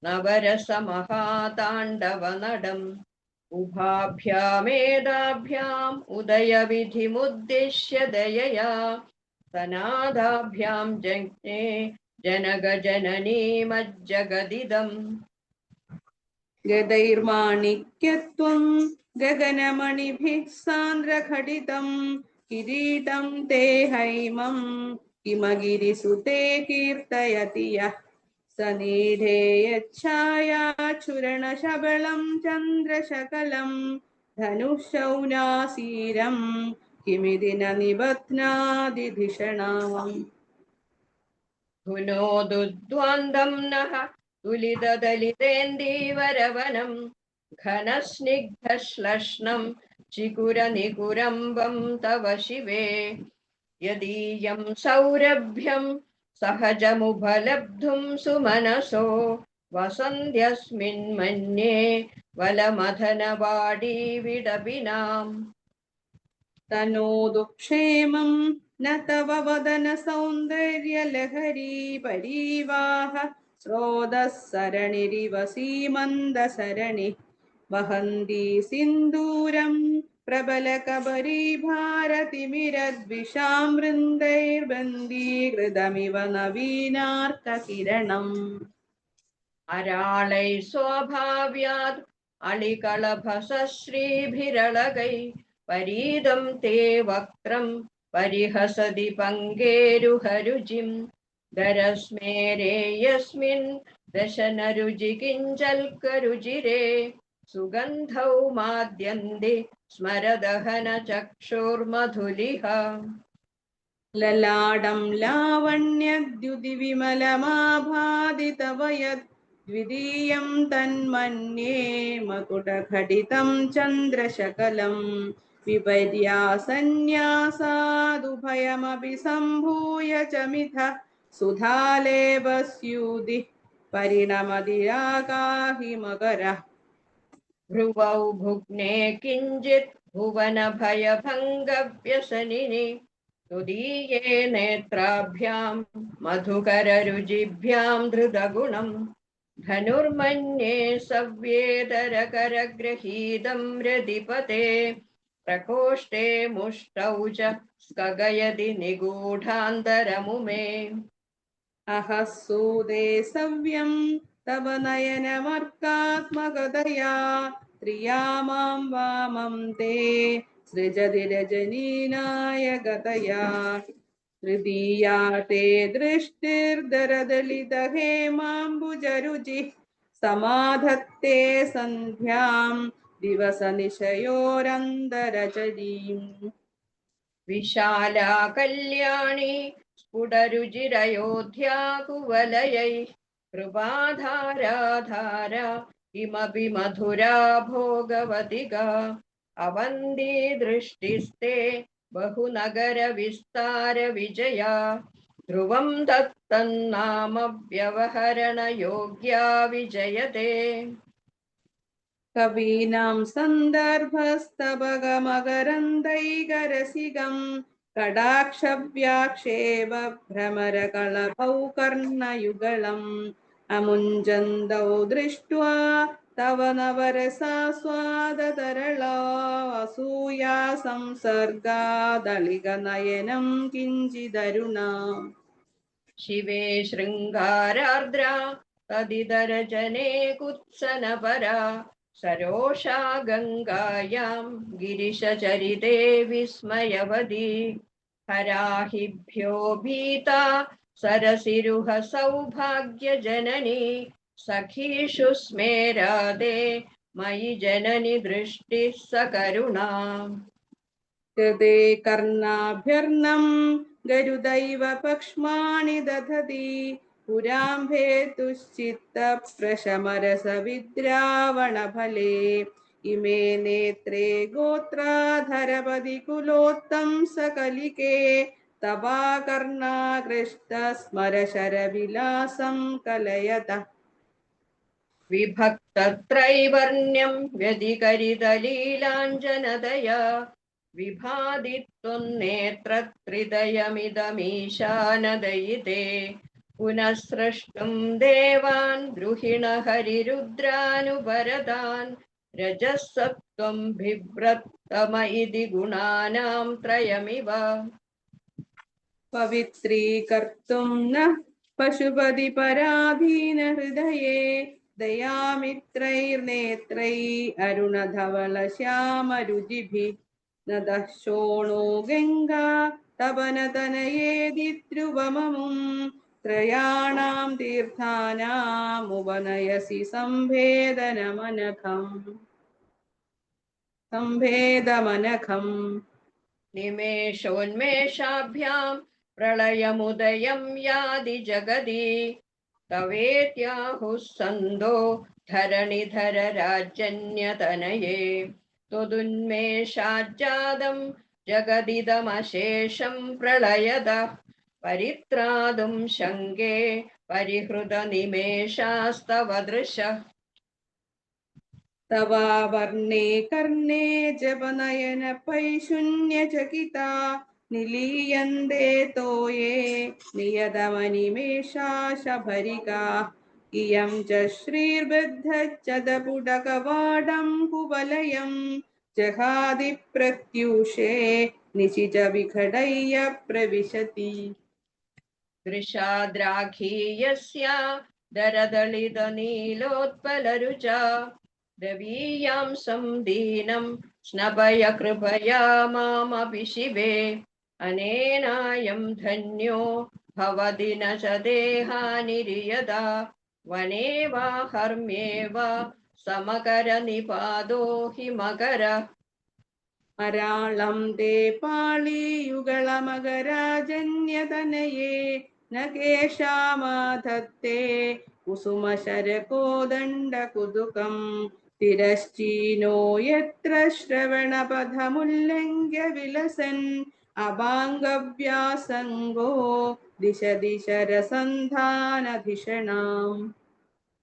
नवरसमहाताण्डवनडम् उभाभ्यामेदाभ्याम् उदयविधिमुद्दिश्य दयया सनादाभ्यां जज्ञे जनगजननीमज्जगदिदम् गदैर्माणिक्यत्वं गगनमणिभिः सान्द्रघटितं किरीटं ते हैमं हिमगिरिसुते कीर्तयति यः सनीढे यच्छायाचूरणशबलं चन्द्रशकलं धनुःशौनासीरं किमिति न निबध्नाति धिषणाम् धुनोदुद्वन्द्वं नः तुलितदलितेन्दीवरवनं घनस्निग्धश्लष्णं चिकुरनिकुरम्बं तव शिवे यदीयं सौरभ्यं सहजमुपलब्धुं सुमनसो वसन्त्यस्मिन्मन्ये वलमथनवाडी विडपिनाम् तनोदुक्षेमं न तव वदन सौन्दर्यलहरी परीवाह स्रोतः सरणिरिव सीमन्दसरणिः वहन्ती सिन्दूरं प्रबलकबरी भारतिमिरद्विषां वृन्दैर्बन्दीकृतमिव नवीनार्ककिरणम् अराळै स्वभाव्याद् अलिकलभसश्रीभिरळगै परीदं ते वक्त्रं परिहसति पङ्गेरुहरुजिं दरस्मेरे यस्मिन् दशनरुजिकिञ्जल्करुजिरे सुगन्धौ माद्यन्ति स्मरदहनचक्षुर्मधुलिह ललाडं लावण्यद्युतिविमलमाभाति तव यद् द्वितीयं तन्मन्ये मकुटघटितं चन्द्रशकलं विपर्यासन्न्यासादुभयमपि सम्भूय च मिथः सुधालेपस्यूदिः परिणमतिराकाहि मकरः भ्रुवौ भुग्ने किञ्चित् भुवनभयभङ्गव्यसनिनि तुदीये नेत्राभ्यां मधुकररुजिभ्यां धृतगुणं धनुर्मन्ये सव्येतरकरगृहीतं रतिपते प्रकोष्ठे मुष्टौ च स्खगयति निगूढान्तरमुमे अहः सूदे सव्यं तव नयनमर्कात्मकतया त्रियामां वामं ते सृजति रजनीनायकतया तृतीया ते दृष्टिर्दरदलितहेमाम्बुजरुचिः समाधत्ते सन्ध्यां दिवसनिशयोरन्तरचरीम् विशाला कल्याणी स्फुटरुचिरयोध्या कुवलयैः कृपाधाराधारा किमपि मधुरा भोगवतिका अवन्ती दृष्टिस्ते बहुनगरविस्तारविजया ध्रुवं दत्तन्नाम व्यवहरणयोग्या विजयते कवीनां सन्दर्भस्तबकमकरन्दैकरसिकं कटाक्षव्याक्षेप भ्रमरकलभौ कर्णयुगलम् अमुञ्जन्तौ दृष्ट्वा तव नवरसास्वादतरला असूया संसर्गादलिगनयनं किञ्चिदरुणा शिवे शृङ्गारार्द्रा तदितरजने कुत्सनपरा सरोषा गङ्गायां गिरिशचरिते विस्मयवती हराहिभ्यो भीता सरसिरुह सौभाग्यजननी सखीषु स्मेरादे मयि जननि दृष्टिः सकरुणा कृते कर्णाभ्यर्णं गरुदैव पक्ष्माणि दधति पुराम्भेतुश्चित्तप्रशमरसविद्रावणफले इमे नेत्रे गोत्राधरपदि कुलोत्तं सकलिके तपाकर्णाकृष्टस्मरशरविलासं कलयतः विभक्तत्रैवर्ण्यं व्यधिकरितलीलाञ्जनदया विभाति त्वन्नेत्रत्रिदयमिदमीशानदयिते पुनः स्रष्टुं देवान् द्रुहिण हरिरुद्रानुपरतान् रजः सत्त्वं बिभ्रत्तम इति गुणानां त्रयमिव पवित्रीकर्तुं नः पशुपति पराधीन हृदये दयामित्रैर्नेत्रैः अरुणधवलश्यामरुचिभिः नदः शोणो गङ्गा तपनतनयेदि ध्रुवममुं त्रयाणां तीर्थानामुपनयसि सम्भेदमनखम् निमेषोन्मेषाभ्यां प्रलयमुदयं यादि जगति तवेत्याहुः सन्दो धरणिधर राजन्यतनये त्वदुन्मेषाज्जातं जगदिदमशेषं प्रलयदः परित्रातुं शङ्के परिहृतनिमेषास्तव दृशः तवावर्णे कर्णे जपनयन पैशून्यचकिता निलीयन्ते तोये नियतमनिमेषा शबरिका इयं च श्रीर्बद्धच्चदपुटकवाडं कुवलयं जहादि प्रत्यूषे निशिचविघटय्य प्रविशति दृशाद्राघीयस्या दरदलितनीलोत्पलरुचा द्रवीयां संदीनं स्नपय कृपया मामपि शिवे अनेनायं धन्यो भवति न च देहानिर्यदा वने वा हर्म्ये वा समकरनिपातो हि मकर अराळं ते पाळीयुगळमगराजन्यतनये न केशामाधत्ते कुसुमशरकोदण्डकुतुकं तिरश्चीनो यत्र श्रवणपथमुल्लङ्घ्य विलसन् अपाङ्गव्यासङ्गो दिश दिश रसन्धानधिषणाम्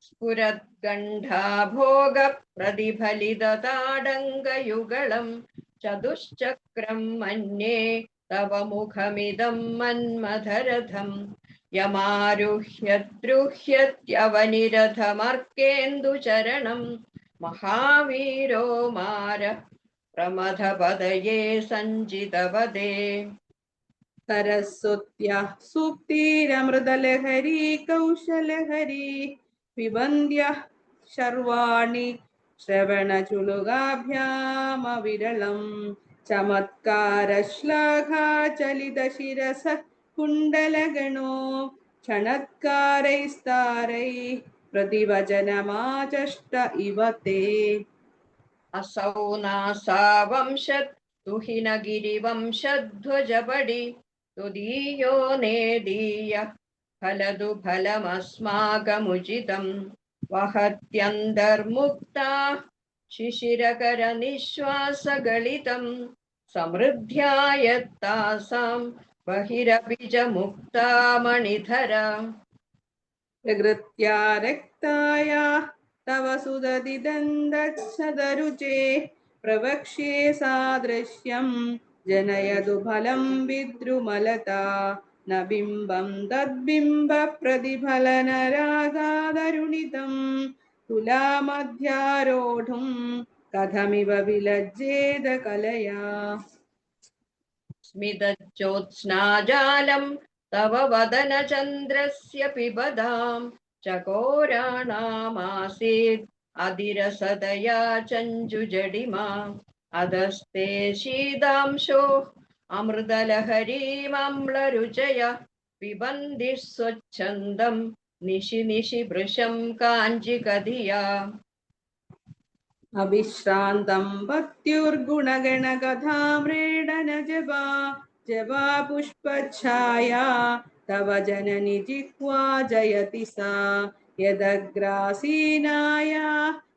स्फुरद्गण्डाभोगप्रतिफलितताडङ्गयुगळं चतुश्चक्रं मन्ये तव मुखमिदं मन्मथरथं यमारुह्य द्रुह्यत्यवनिरथमर्केन्दुचरणं महावीरो मार प्रमथपदये सञ्चितपदे सरस्वत्याः सूक्तिरमृतलहरी कौशलहरी पिबन्द्यः शर्वाणि श्रवणचुलुकाभ्यामविरलं चमत्कारश्लाघाचलितशिरसः कुण्डलगणो क्षणत्कारैस्तारैः प्रतिवचनमाचष्ट इव ते असौ नासा वंशत् तुहिनगिरिवंशध्वजपडि तुदीयो नेदीयः फलदु फलमस्माकमुचितं वहत्यन्तर्मुक्ताः शिशिरकरनिःश्वासगलितं समृद्ध्या यत्तासां बहिरपि च मुक्ता मणिधरा प्रकृत्या रक्ताया तव सुदतिदन्दच्छदरुचे प्रवक्ष्ये सादृश्यं जनयतु फलं विद्रुमलता न बिम्बं तद्बिम्ब प्रतिफलनरागादरुणितं तुलामध्यारोढुं कथमिव विलज्जेद कलया स्मितज्योत्स्नाजालं तव वदनचन्द्रस्य पिबदां चकोराणामासीत् अधिरसदया चञ्जुजडिमा अधस्ते शीदांशो अमृतलहरीमम्लरुचय पिबन्ति स्वच्छन्दं निशि निशि भृशं काञ्चिकधिया अविश्रान्तं भक्त्युर्गुणगणकथाम्रेडन जपा जपा पुष्पच्छाया तव जननि जिह्वा जयति सा यदग्रासीनाया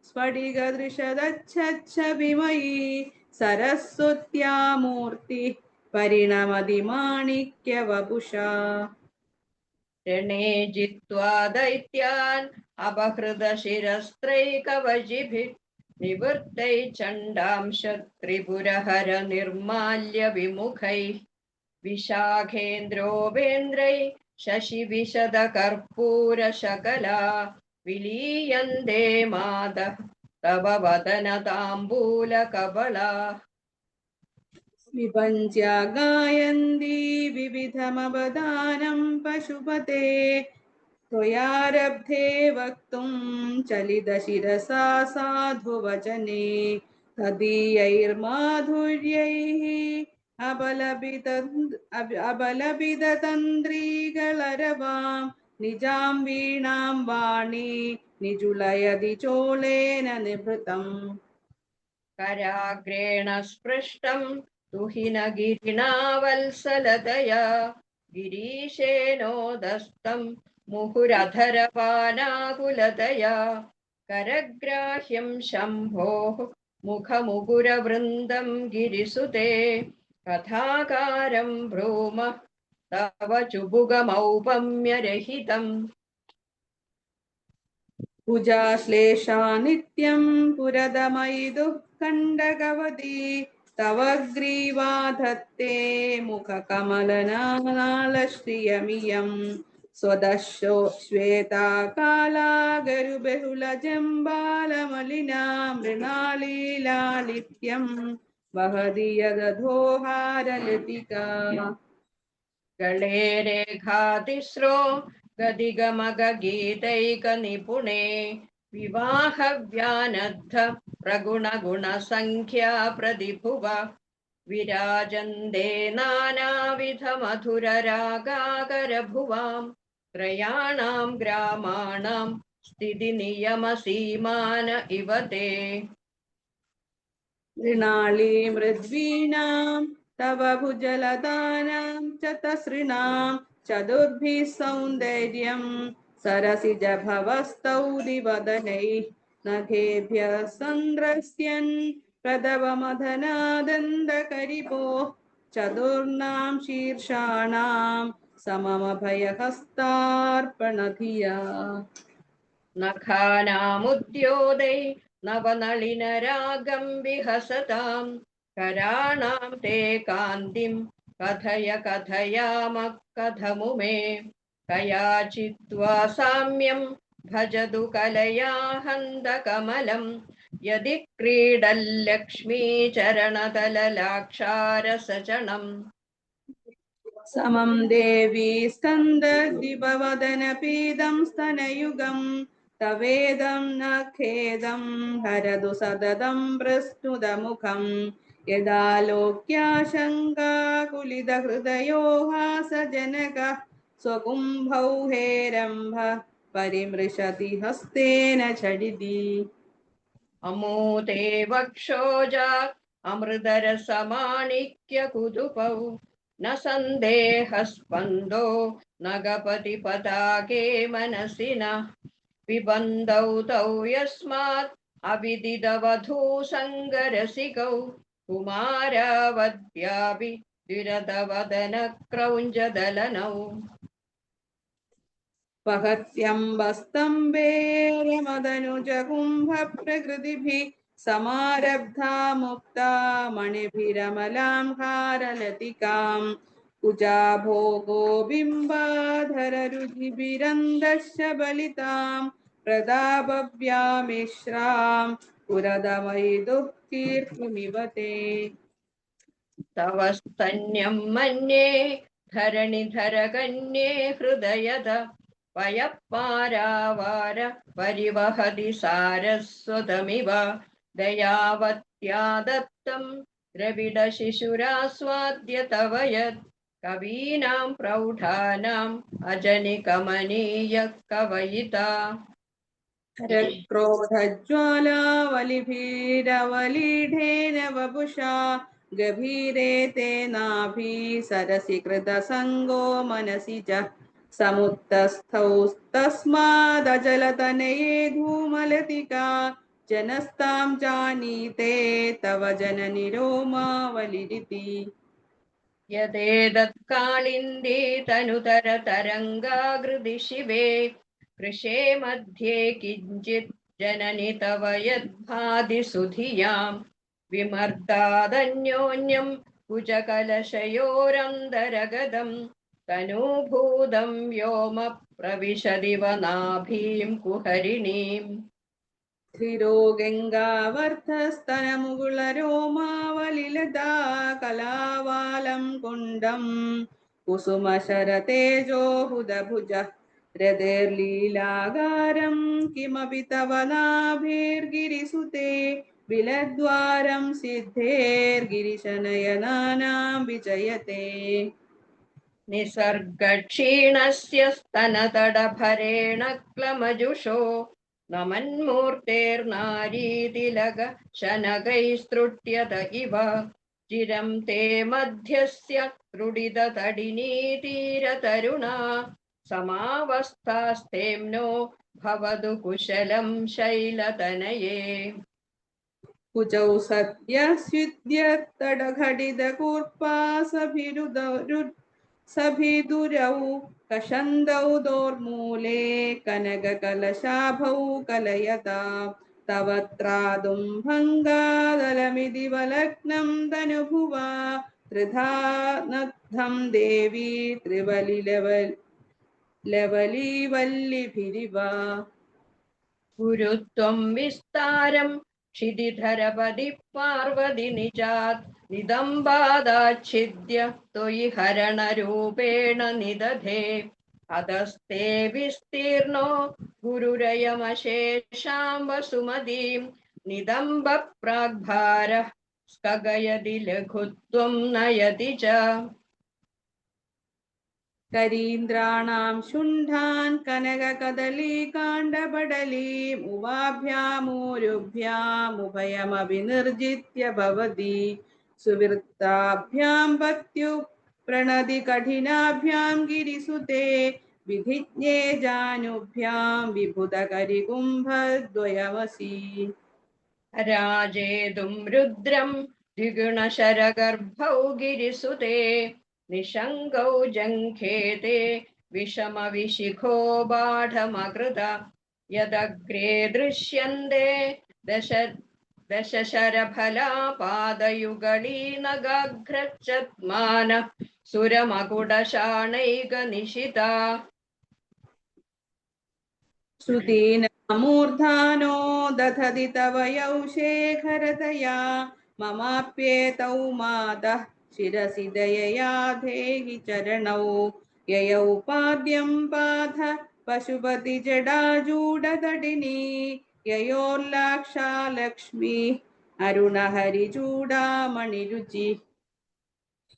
स्फटिकदृशदच्छच्छविमयी सरस्वत्या मूर्तिः परिणमति माणिक्यवपुषा ऋणे जित्वा दैत्यान् अपहृतशिरस्त्रैकवचिभिः निवृत्तैः चण्डांश त्रिपुरहर निर्माल्य विमुखैः विशाखेन्द्रोपेन्द्रैः शशिविशदकर्पूरशकला विलीयन्ते मादः तव वदनताम्बूलकबला विपञ्च्या गायन्ती विविधमवदानं पशुपते त्वयारब्धे वक्तुं चलितशिरसा साधुवचने तदीयैर्माधुर्यैः अबलपिततन्द्रीगलरवां निजां वीणां वाणी निजुलयदि चोलेन निभृतम् कराग्रेण स्पृष्टं तुहिनगिरिणावल्सलतया गिरीशेनोदस्तं मुहुरधरपानाकुलतया करग्राह्यं शम्भोः मुखमुकुरवृन्दं गिरिसुते कथाकारं भ्रूमः तव चुबुकमौपम्यरहितम् पूजाश्लेषा नित्यं पुरदमयिदुः खण्डकवती तव ग्रीवा धत्ते मुखकमलनालश्रियमियं स्वदशो श्वेता काला गरुबहुलजम्बालमलिना मृणालीलालित्यं वहति यदधोहारलतिका गले रेखातिस्रो गदिगमगगीतैकनिपुणे विवाहव्यानद्ध प्रगुणगुणसङ्ख्या प्रतिभुव विराजन्ते नानाविधमधुररागाकरभुवां त्रयाणां ग्रामाणां स्थितिनियमसीमान इव ते मृणाली मृद्वीणां तव भुजलतानां च तसृणां चतुर्भिः सौन्दर्यं सरसिजभवस्तौदिवदनैः नखेभ्यः सन्द्रस्यन् प्रदवमधनादन्दकरिपोः चतुर्णां शीर्षाणां सममभयहस्तार्पणधिया नखानामुद्योदै नवनलिनरागं विहसतां कराणां ते कान्तिं कथय कथयामः कथमुमे कयाचित्वा साम्यं भजतु कलया हन्तकमलं यदि क्रीडल्लक्ष्मीचरणतललाक्षारसचणम् समं देवी स्कन्दद्विपवदनपीदं स्तनयुगं तवेदं न खेदं हरतु सततं प्रस्तुतमुखं यदालोक्याशङ्काकुलितहृदयो हासजनकः स्वकुम्भौ हेरम्भ परिमृशति हस्तेन झटिति अमूते वक्षोजा अमृतरसमाणिक्यकुतुपौ न सन्देहस्पन्दो नगपतिपताके मनसि न पिबन्धौ तौ यस्मात् अविदितवधूसङ्गरसिकौ कुमारावद्यापि द्विरदवदनक्रौञ्जदलनौ पहत्यम्बस्तम्भे रमदनुजकुम्भप्रकृतिभिः समारब्धा मुक्ता मणिभिरमलां हारलतिकां कुजा भोगो बिम्बाधररुधिभिरन्दश्य बलितां प्रदाभव्यामिश्रां पुरदमयिदुः कीर्तिमिव ते। तव स्तन्यं मन्ये धरणिधरगण्ये हृदयद पयःपारावार परिवहति सारस्वतमिव दयावत्या दत्तं द्रविडशिशुरास्वाद्य तव यत् कवीनां प्रौढानाम् अजनिकमनीय कवयिता। हरक्रोधज्वालावलिभिरवलीढेन वपुषा गभीरे तेनाभि सरसि कृतसङ्गो मनसि च समुत्तस्थौ तस्मादजलतनये धूमलतिका जनस्तां जानीते तव जननि रोमावलिरिति। यदेतत्कालिन्दी तनुतरतरङ्गाकृति शिवे कृशे मध्ये किञ्चित् जननि तव यद्भाति सुधियां विमर्दादन्योन्यं कुजकलशयोरन्तरगतं तनूभूतं व्योम प्रविशदिव नाभीं कुहरिणीम्। स्थिरो गङ्गावर्धस्तनमुकुलरोमावलिलता कलावालं कुण्डं कुसुमशरतेजो हुदभुजः हृदिर्लीलागारं किमपि तव नाभिर्गिरिसुते बिलद्वारं सिद्धेर्गिरिशनयनानां विजयते। निसर्गक्षीणस्य स्तनतडभरेण क्लमजुषो नमन्मूर्तेर्नारीतिलक शनकैस्तृट्यत इव चिरं ते मध्यस्य तृडिततडिनीतीरतरुणा समावस्थास्तेम्नो भवतु कुशलं शैलतनये। कुचौ सद्यस्युद्यत्तडघटितकूर्पासभिदुरौ कषन्दौ दोर्मूले कनककलशाभौ कलयता तव त्रादुं भङ्गादलमिदिवलग्नं तनुभुवा त्रिधा नद्धं देवी त्रिवलिलवलीवल्लिभिरिव। गुरुत्वं विस्तारं क्षितिधरपदि पार्वति निजात् निदम्बादाच्छिद्य त्वयि हरणरूपेण निदधे अतस्ते विस्तीर्णो गुरुरयमशेषां वसुमतीं निदम्ब प्राग्भारः स्खगयति लघुत्वं नयति च। करीन्द्राणां शुण्डान् कनककदलीकाण्डपटलीम् उभाभ्यामूरुभ्यामुभयमभिनिर्जित्य भवति सुवृत्ताभ्यां पत्युः प्रणतिकठिनाभ्यां गिरिसुते विधिज्ञे जानुभ्यां विबुधकरिकुम्भद्वयमसि। राजेतुं रुद्रं द्विगुणशरगर्भौ गिरिसुते निशङ्कौ जङ्घेते विषमविशिखो बाढमकृत यदग्रे दृश्यन्ते दशशरफला पादयुगळीनगाघ्रच्छत्मान सुरमकुटशाणैकनिशिता। श्रुतीनामूर्धानो दधति तव यौ शेखरतया ममाप्येतौ मातः शिरसि दयया धेहि चरणौ ययौ पाद्यं पाथ पशुपतिजडाजूडतटिनी ययोर्लाक्षा लक्ष्मी अरुणहरिचूडामणिरुचि।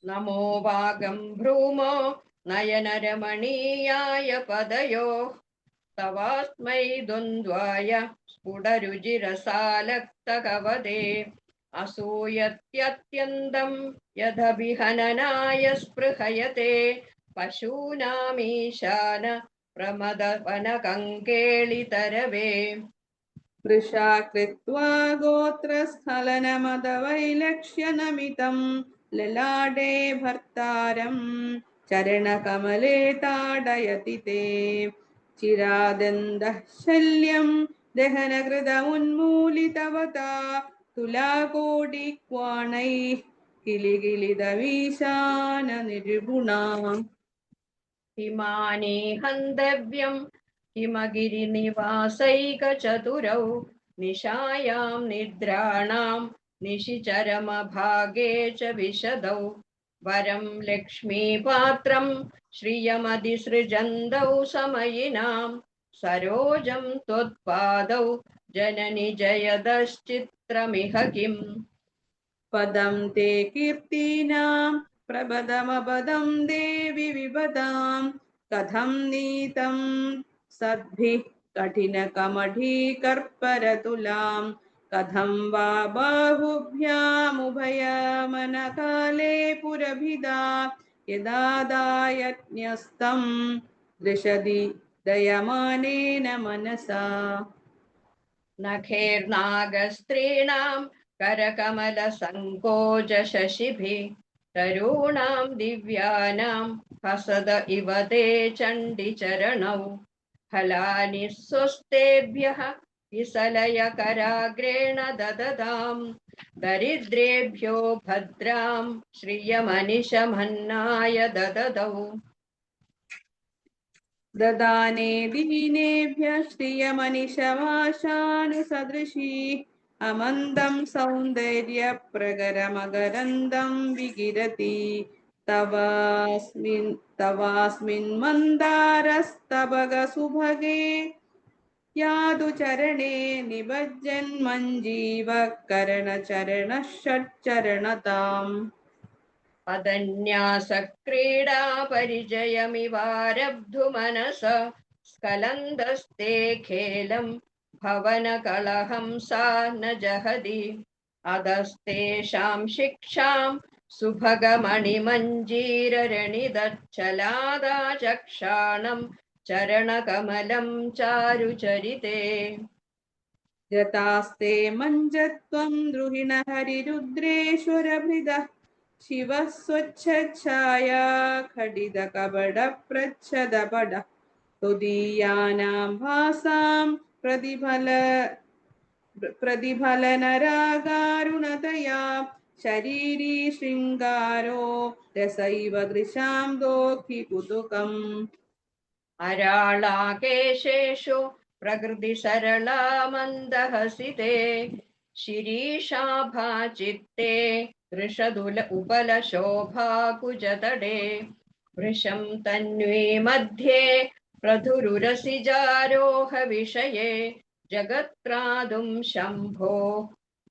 नमो वागं भ्रूमो नयनरमणीयाय पदयोः तवास्मै द्वन्द्वाय स्फुटरुचिरसालक्तकवदे असूयत्यत्यन्तं यदभिहननाय स्पृहयते पशूनामीशान प्रमदवनकङ्केलितरवे। वृषा कृत्वा गोत्रस्खलनमदवैलक्ष्यनमितं ललाटे भर्तारं चरणकमले ताडयति ते चिरादन्दः शल्यं दहनकृतमुन्मूलितवता तुलाकोटिक्वाणैः किलिकिलितवीशाननिर्गुणा हिमानि हन्तव्यं हिमगिरिनिवासैकचतुरौ निशायां निद्राणां निशिचरमभागे च विशदौ वरं लक्ष्मीपात्रं श्रियमधिसृजन्तौ समयिनां सरोजं त्वत्पादौ जननि जयदश्चित्रमिह किम् पदं ते कीर्तीनां प्रपदमपदं देवि विपदां कथं नीतं सद्भिः कठिनकमठीकर्परतुलां कथं वा बाहुभ्यामुभयमनकाले पुरभिदा यदा दायज्ञस्तं दृशदि दयमानेन मनसा नखैर्नागस्त्रीणां करकमलसङ्कोचशशिभिः तरूणां दिव्यानां हसद इव ते चण्डिचरणौ फलानि स्वस्तेभ्यः विसलयकराग्रेण ददतां दरिद्रेभ्यो भद्रां श्रियमनिशमन्नाय ददतौ ददाने दीनेभ्यः श्रियमनिशमाशानुसदृशी अमन्दं सौन्दर्यप्रगरमकरन्दं विगिरति तवास्मिन् मन्दारस्तबगसुभगे यादु चरणे निबज्जन्मञ्जीवः करणचरणः षट्चरणताम् पदन्यासक्रीडा परिचयमिवारब्धुमनस स्खलन्दस्ते खेलं भवनकलहं सा न जहति अधस्तेषां शिक्षां सुभगमणिमञ्जीररणिदच्छलादाचक्षाणं चरणकमलं चारुचरिते जतास्ते मञ्जत्वं द्रुहिण हरिरुद्रेश्वरभृदः शिवः स्वच्छच्छाया खडितकपटप्रच्छदपटः तुदीयानां भासां प्रतिफलनरागारुणतया शरीरी शृङ्गारो रसैव दृशां दोखि कुतुकम् अराळाकेशेषु प्रकृतिसरला मन्दहसिते शिरीषाभाचित्ते वृषदुल उपलशोभाकुजतटे वृषं तन्वी मध्ये प्रधुरुरसिजारोहविषये जगत्त्रादुं शम्भो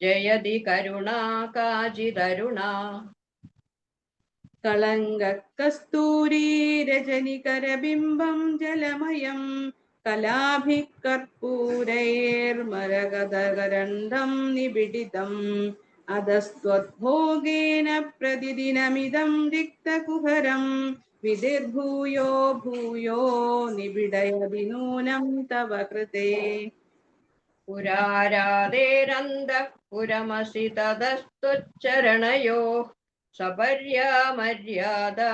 जयति करुणा काचिदरुणा कलङ्गकस्तूरी रजनिकरबिम्बं जलमयं कलाभिः कर्पूरैर्मरकदगरन्धं निबिडितम् अधस्त्वद्भोगेन प्रतिदिनमिदं रिक्तकुहरं विधिर्भूयो भूयो निबिडयदि नूनं तव कृते पुराराधेरन्दः पुरमसि ततस्तुच्चरणयोः सपर्या मर्यादा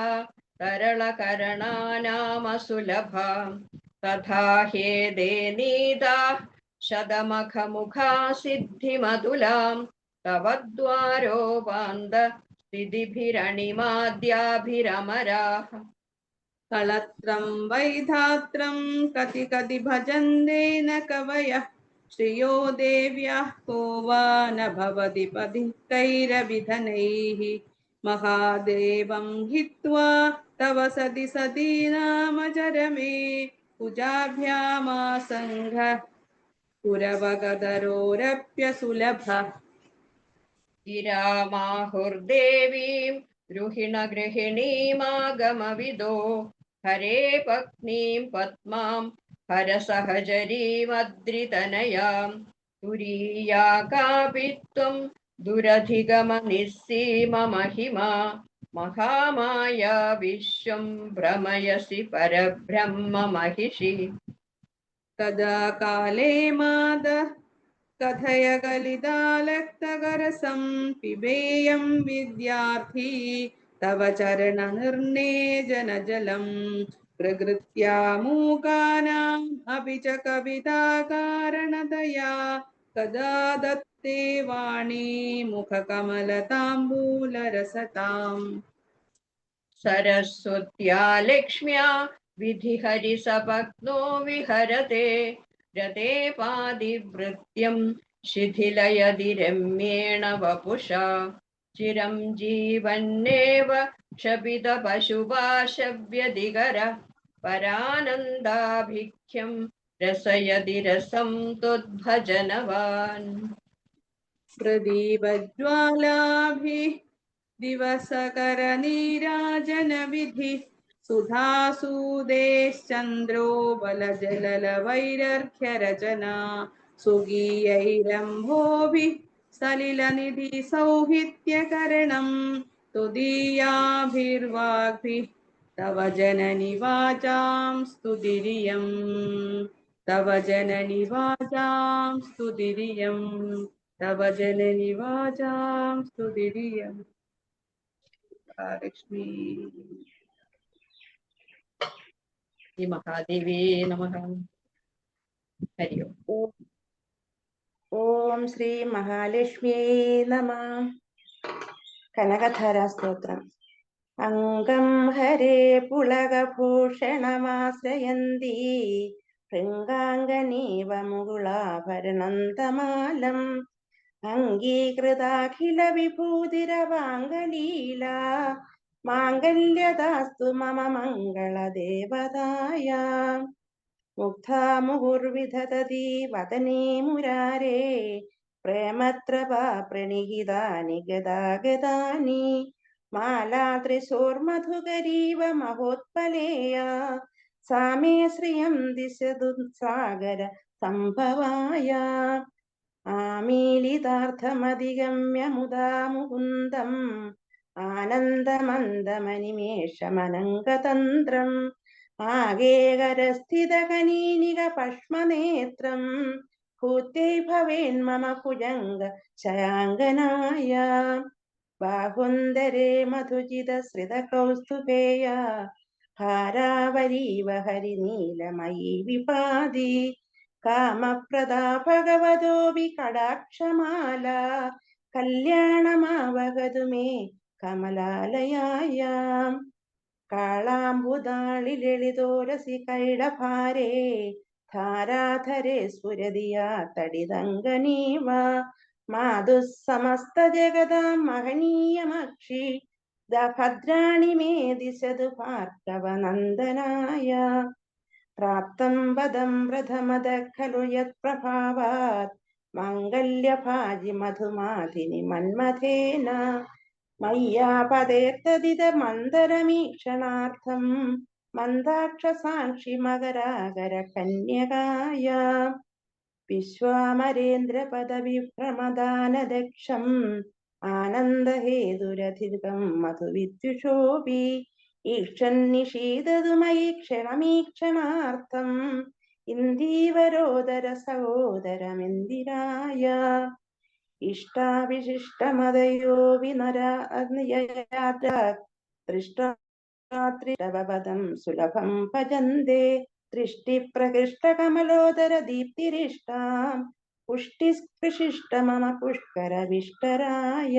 तरलकरणानामसुलभा तथा ह्येदे नीताः शतमखमुखा सिद्धिमतुलां तव द्वारोपान्त स्थितिभिरणिमाद्याभिरमराः कलत्रं वैधात्रं कति कति भजन्ते न कवयः श्रियो देव्याः को वा न भवति पथिकैरभिधनैः महादेवं हित्वा तव सति सती नाम चरमे कुजाभ्यामासङ्घः पुरवगदरोरप्यसुलभः गिरामाहुर्देवीं गृहिणीमागमविदो हरे पत्नीं पद्मां हरसहचरीमद्रितनयां तुरीया कापि त्वं दुरधिगमनिस्सीममहिमा महामाया विश्वं भ्रमयसि परब्रह्म महिषी कदा काले मादः कथय कलितालक्तकरसं पिबेयं विद्यार्थी तव चरणनिर्णेजनजलं प्रकृत्या मूकानाम् अपि च कविताकारणतया कदा दत्त ते वाणी मुखकमलताम्बूलरसताम् सरस्वत्या लक्ष्म्या विधिहरिसपत्नो विहरते रते पादिवृत्यं शिथिलयदि रम्येण वपुषा चिरं जीवन्नेव क्षपितपशुभाषव्यदिगरः परानन्दाभिख्यं रसयदि रसं त्वद्भजनवान् प्रदीपज्वालाभिः दिवसकरनीराजनविधि सुधासूदेश्चन्द्रो बलजललवैरर्घ्यरचना सुगीयैरम्भोभिः सलिलनिधिसौहित्यकरणम् तुदीयाभिर्वाग्भिः तव जननि वाचां स्तुतिरियम् तव जननि वाचां स्तुतिरियम् तव जननि वाचां स्तुतिरियम् लक्ष्मी श्री महादेवी नमः हरि ओम् ഓം ശ്രീ മഹാലക്ഷ്മിയേ നമഃ. കനകധാരാ സ്തോത്രം. അംഗം ഹരേ പുളകഭൂഷണമാശ്രയന്തി ഭൃംഗാംഗനീവ മുകുളാഭരണം തമാലം അംഗീകൃതാഖില വിഭൂതിരവാംഗലീല മാംഗല്യദാസ്തു മമ മംഗളദേവതായ. മുഗ്ധാ മുഹുർവിധതതി വദനേ മുരാരേ പ്രേമത്രപാ പ്രണിഹിതാനി ഗദാഗദാനി മാലാത്രിശോർമധുകരീവ മഹോത്പലേയ സാമേ ശ്രിയം ദിശതു സാഗര സംഭവായ. ആമീലിതാർത്ഥമധിഗമ്യ മുദാ മുകുന്ദം ആനന്ദമന്ദമനിമേഷമനംഗതന്ത്രം ആഗേകരസ്ഥിതകനീനിക പഷ്മനേത്രം ഭൂത്യൈ ഭവേന്മമ ഭുജംഗ ശയാംഗനായ. ബാഹുന്തരേ മധുചിതശ്രിതകൗസ്തുഭേയ ഭാരാവരീവ ഹരിനീലമയീ വിപാതി കാമപ്രദാ ഭഗവതോപി കടാക്ഷമാല കല്യാണമാവഹതു മേ കമലാലയായ. കാളാംബുദാളി ലളിതോരസി കൈടഭാരേ ധാരാധരേ സ്ഫുരതിയാ തടിതങ്കനീവ മാതുഃ സമസ്ത ജഗതാം മഹനീയമക്ഷി ഭദ്രാണി മേ ദിശതു ഭാർഗവനന്ദനായ. പ്രാപ്തം പദം പ്രഥമത ഖലു യത് പ്രഭാവാത് മംഗല്യഭാജി മധുമാധിനി മന്മഥേന മയ്യാപദേർത്തദിത മന്ദരമീക്ഷണാർത്ഥം മന്ദാക്ഷസാക്ഷി മകരാകര കന്യകായ. വിശ്വാമരേന്ദ്ര പദവിഭ്രമദാനദക്ഷം ആനന്ദഹേതുരധികം മധുവിദ്യുഷോപി ഈക്ഷന്നിഷീദതു മയി ക്ഷണമീക്ഷണാർത്ഥം ഇന്ദീവരോദര സഹോദരമിന്ദിരായ. ഇഷ്ടാവിശിഷ്ടമതയോ വിനരാത്രിഷ്ടപദം സുലഭം ഭജന്തേ ദൃഷ്ടിപ്രകൃഷ്ടകമലോദര ദീപ്തിരിഷ്ടാം പുഷ്ടിസ്പൃശിഷ്ട മമ പുഷ്കരവിഷ്ടരായ.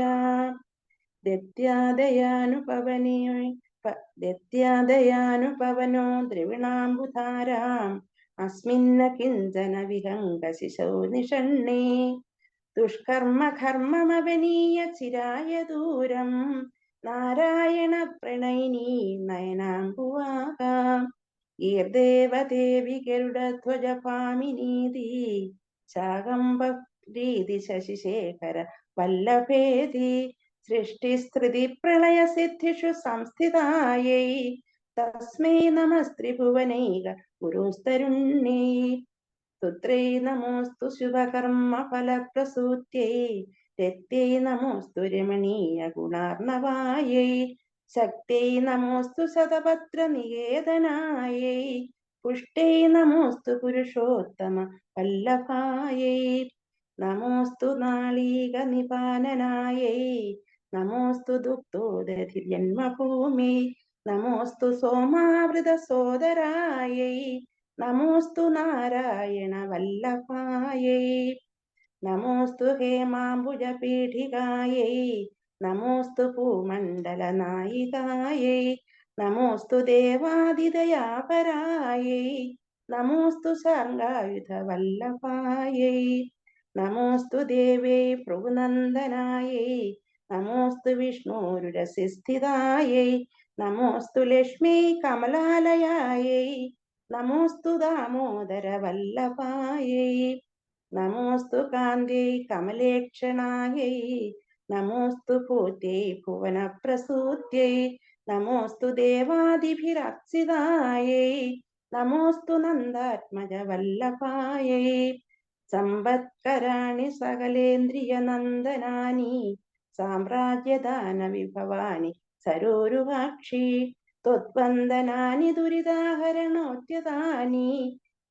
ദത്യാദയാനുപവനോ ദ്രവിണാംബുധാരാം അസ്മിന്ന കിഞ്ചന വിഹംഗശിശോ നിഷണ്ണേ ദുഷ്കർമ്മ കർമ്മമവനീയ ചിരായ ദൂരം നാരായണ പ്രണയിനീ നയനാംബുവാക. ഈർദേവദേവി ഗരുഡധ്വജ ഭാമിനീതി ശാകംഭരീതി ശശിശേഖര വല്ലഭേതി സൃഷ്ടിസ്തൃതി പ്രളയ സിദ്ധിഷു സംസ്ഥിതായൈ തസ്മൈ നമസ്ത്രിഭുവനൈക ഗുരുസ്തരുണ്യൈ. സ്തുത്രൈ നമോസ്തു ശുഭകർമ്മ ഫലപ്രസൂത്യൈ രത്യൈ നമോസ്തു രമണീയ ഗുണാർണവായൈ ശക്തൈ നമോസ്തു ശതപത്ര നികേതനായൈ പുഷ്ടൈ നമോസ്തു പുരുഷോത്തമ വല്ലഭായൈ നമോസ്തു നാളീക നിപാനനായൈ നമോസ്തു ദുഗ്ധോദധി ജന്മഭൂമി നമോസ്തു സോമാവൃത സോദരായൈ നമോസ്തു നാരായണ വല്ലഭായൈ. നമോസ്തു ഹേമാംബുജപീഠികായൈ നമോസ്തു ഭൂമണ്ഡലനായികായൈ നമോസ്തു ദേവാദിദയാപരായൈ നമോസ്തു സർഗായുധവല്ലഭായൈ നമോസ്തു ദേവൈ ഭൃഗുനന്ദനായൈ നമോസ്തു വിഷ്ണോരുരസിസ്ഥിതായൈ നമോസ്തു ലക്ഷ്മീ കമലാലയായൈ നമോസ്തു ദാമോദരവല്ലഭായൈ നമോസ്തു കാന്തൈ കമലേക്ഷണായൈ നമോസ്തു ഭൂതൈ ഭുവനപ്രസൂത്यै നമോസ്തു ദേവാദിഭിരർച്ചിതായൈ നമോസ്തു നന്ദാത്മജവല്ലഭായൈ സമ്പത്കരാണി സകലേന്ദ്രിയനന്ദനാനി സാമ്രാജ്യദാനവിഭവാനി സരോരുഹാക്ഷി ത്വദ്വന്ദനാനി ദുരിതാഹരണോദ്യതാനി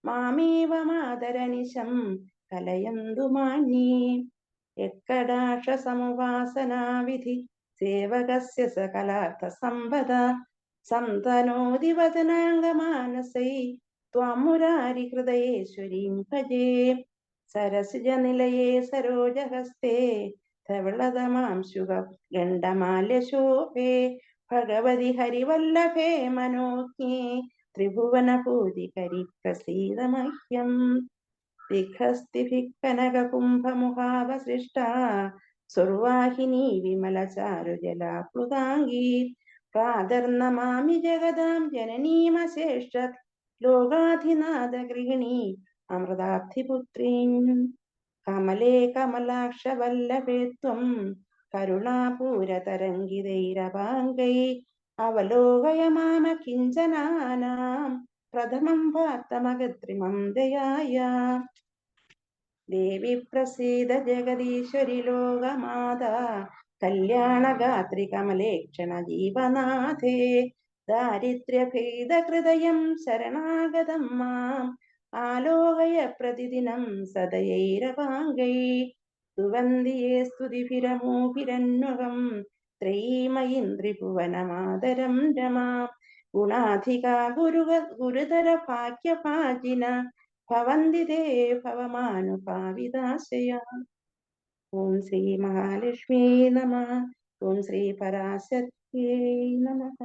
മാമേവ മാതരനിശം കലയന്തു മാന്യേ യക്കടാക്ഷ സമുപാസനാവിധി സേവകസ്യ സകലാർത്ഥ സമ്പദ സന്തനോതി വദനാംഗമാനസൈ ത്വാം മുരാരി ഹൃദയേശ്വരീം ഭജേ സരസിജനിലയേ സരോജഹസ്തേ ധവളതമാംശുക ഗണ്ഡമാല്യശോഭേ ഭഗവതി ഹരിവല്ലഭേ മനോജ്ഞേ ത്രിഭുവനഭൂതികരി പ്രസീദ മഹ്യം ദിഘസ്തിഭിക്കനകുംഭമുഖാവസൃഷ്ടാ സുർവാഹിനി വിമലചാരുജലാപ്ലുതാംഗീ പ്രാതർനമാമി ജഗദാം ജനനീമശേഷത് ലോകാധിനാഥ ഗൃഹിണീ അമൃതാബ്ധിപുത്രീം കമലേ കമലാക്ഷവല്ലഭേ ത്വം കരുണാപൂരതരംഗിതൈരവാംഗൈ അവലോകയ മാമ കിഞ്ചനാനാം പ്രഥമം വാർത്തമകത്രിമം ദയായ ദേവി പ്രസീദ ജഗദീശ്വരി ലോകമാതാ കല്യാണഗാത്രി കമലേക്ഷണ ജീവനാഥേ ദാരിദ്ര്യഭേദഹൃദയം ശരണാഗതം മാം ആലോകയ പ്രതിദിനം സദയൈരവാംഗൈ സുവന്ദിയേ സ്തുതിഭിരമൂഭിരന്വകം ത്രയീമയീം ത്രിഭുവനമാതരം രമാം ഗുണാധികാ ഗുരുതര ഭാഗ്യഭാജിന ഭവന്തി തേ ഭവമാനുഭാവിതാശയ ഓം ശ്രീ മഹാലക്ഷ്മീ നമഃ ഓം ശ്രീ പരാശക്തിയേ നമഃ.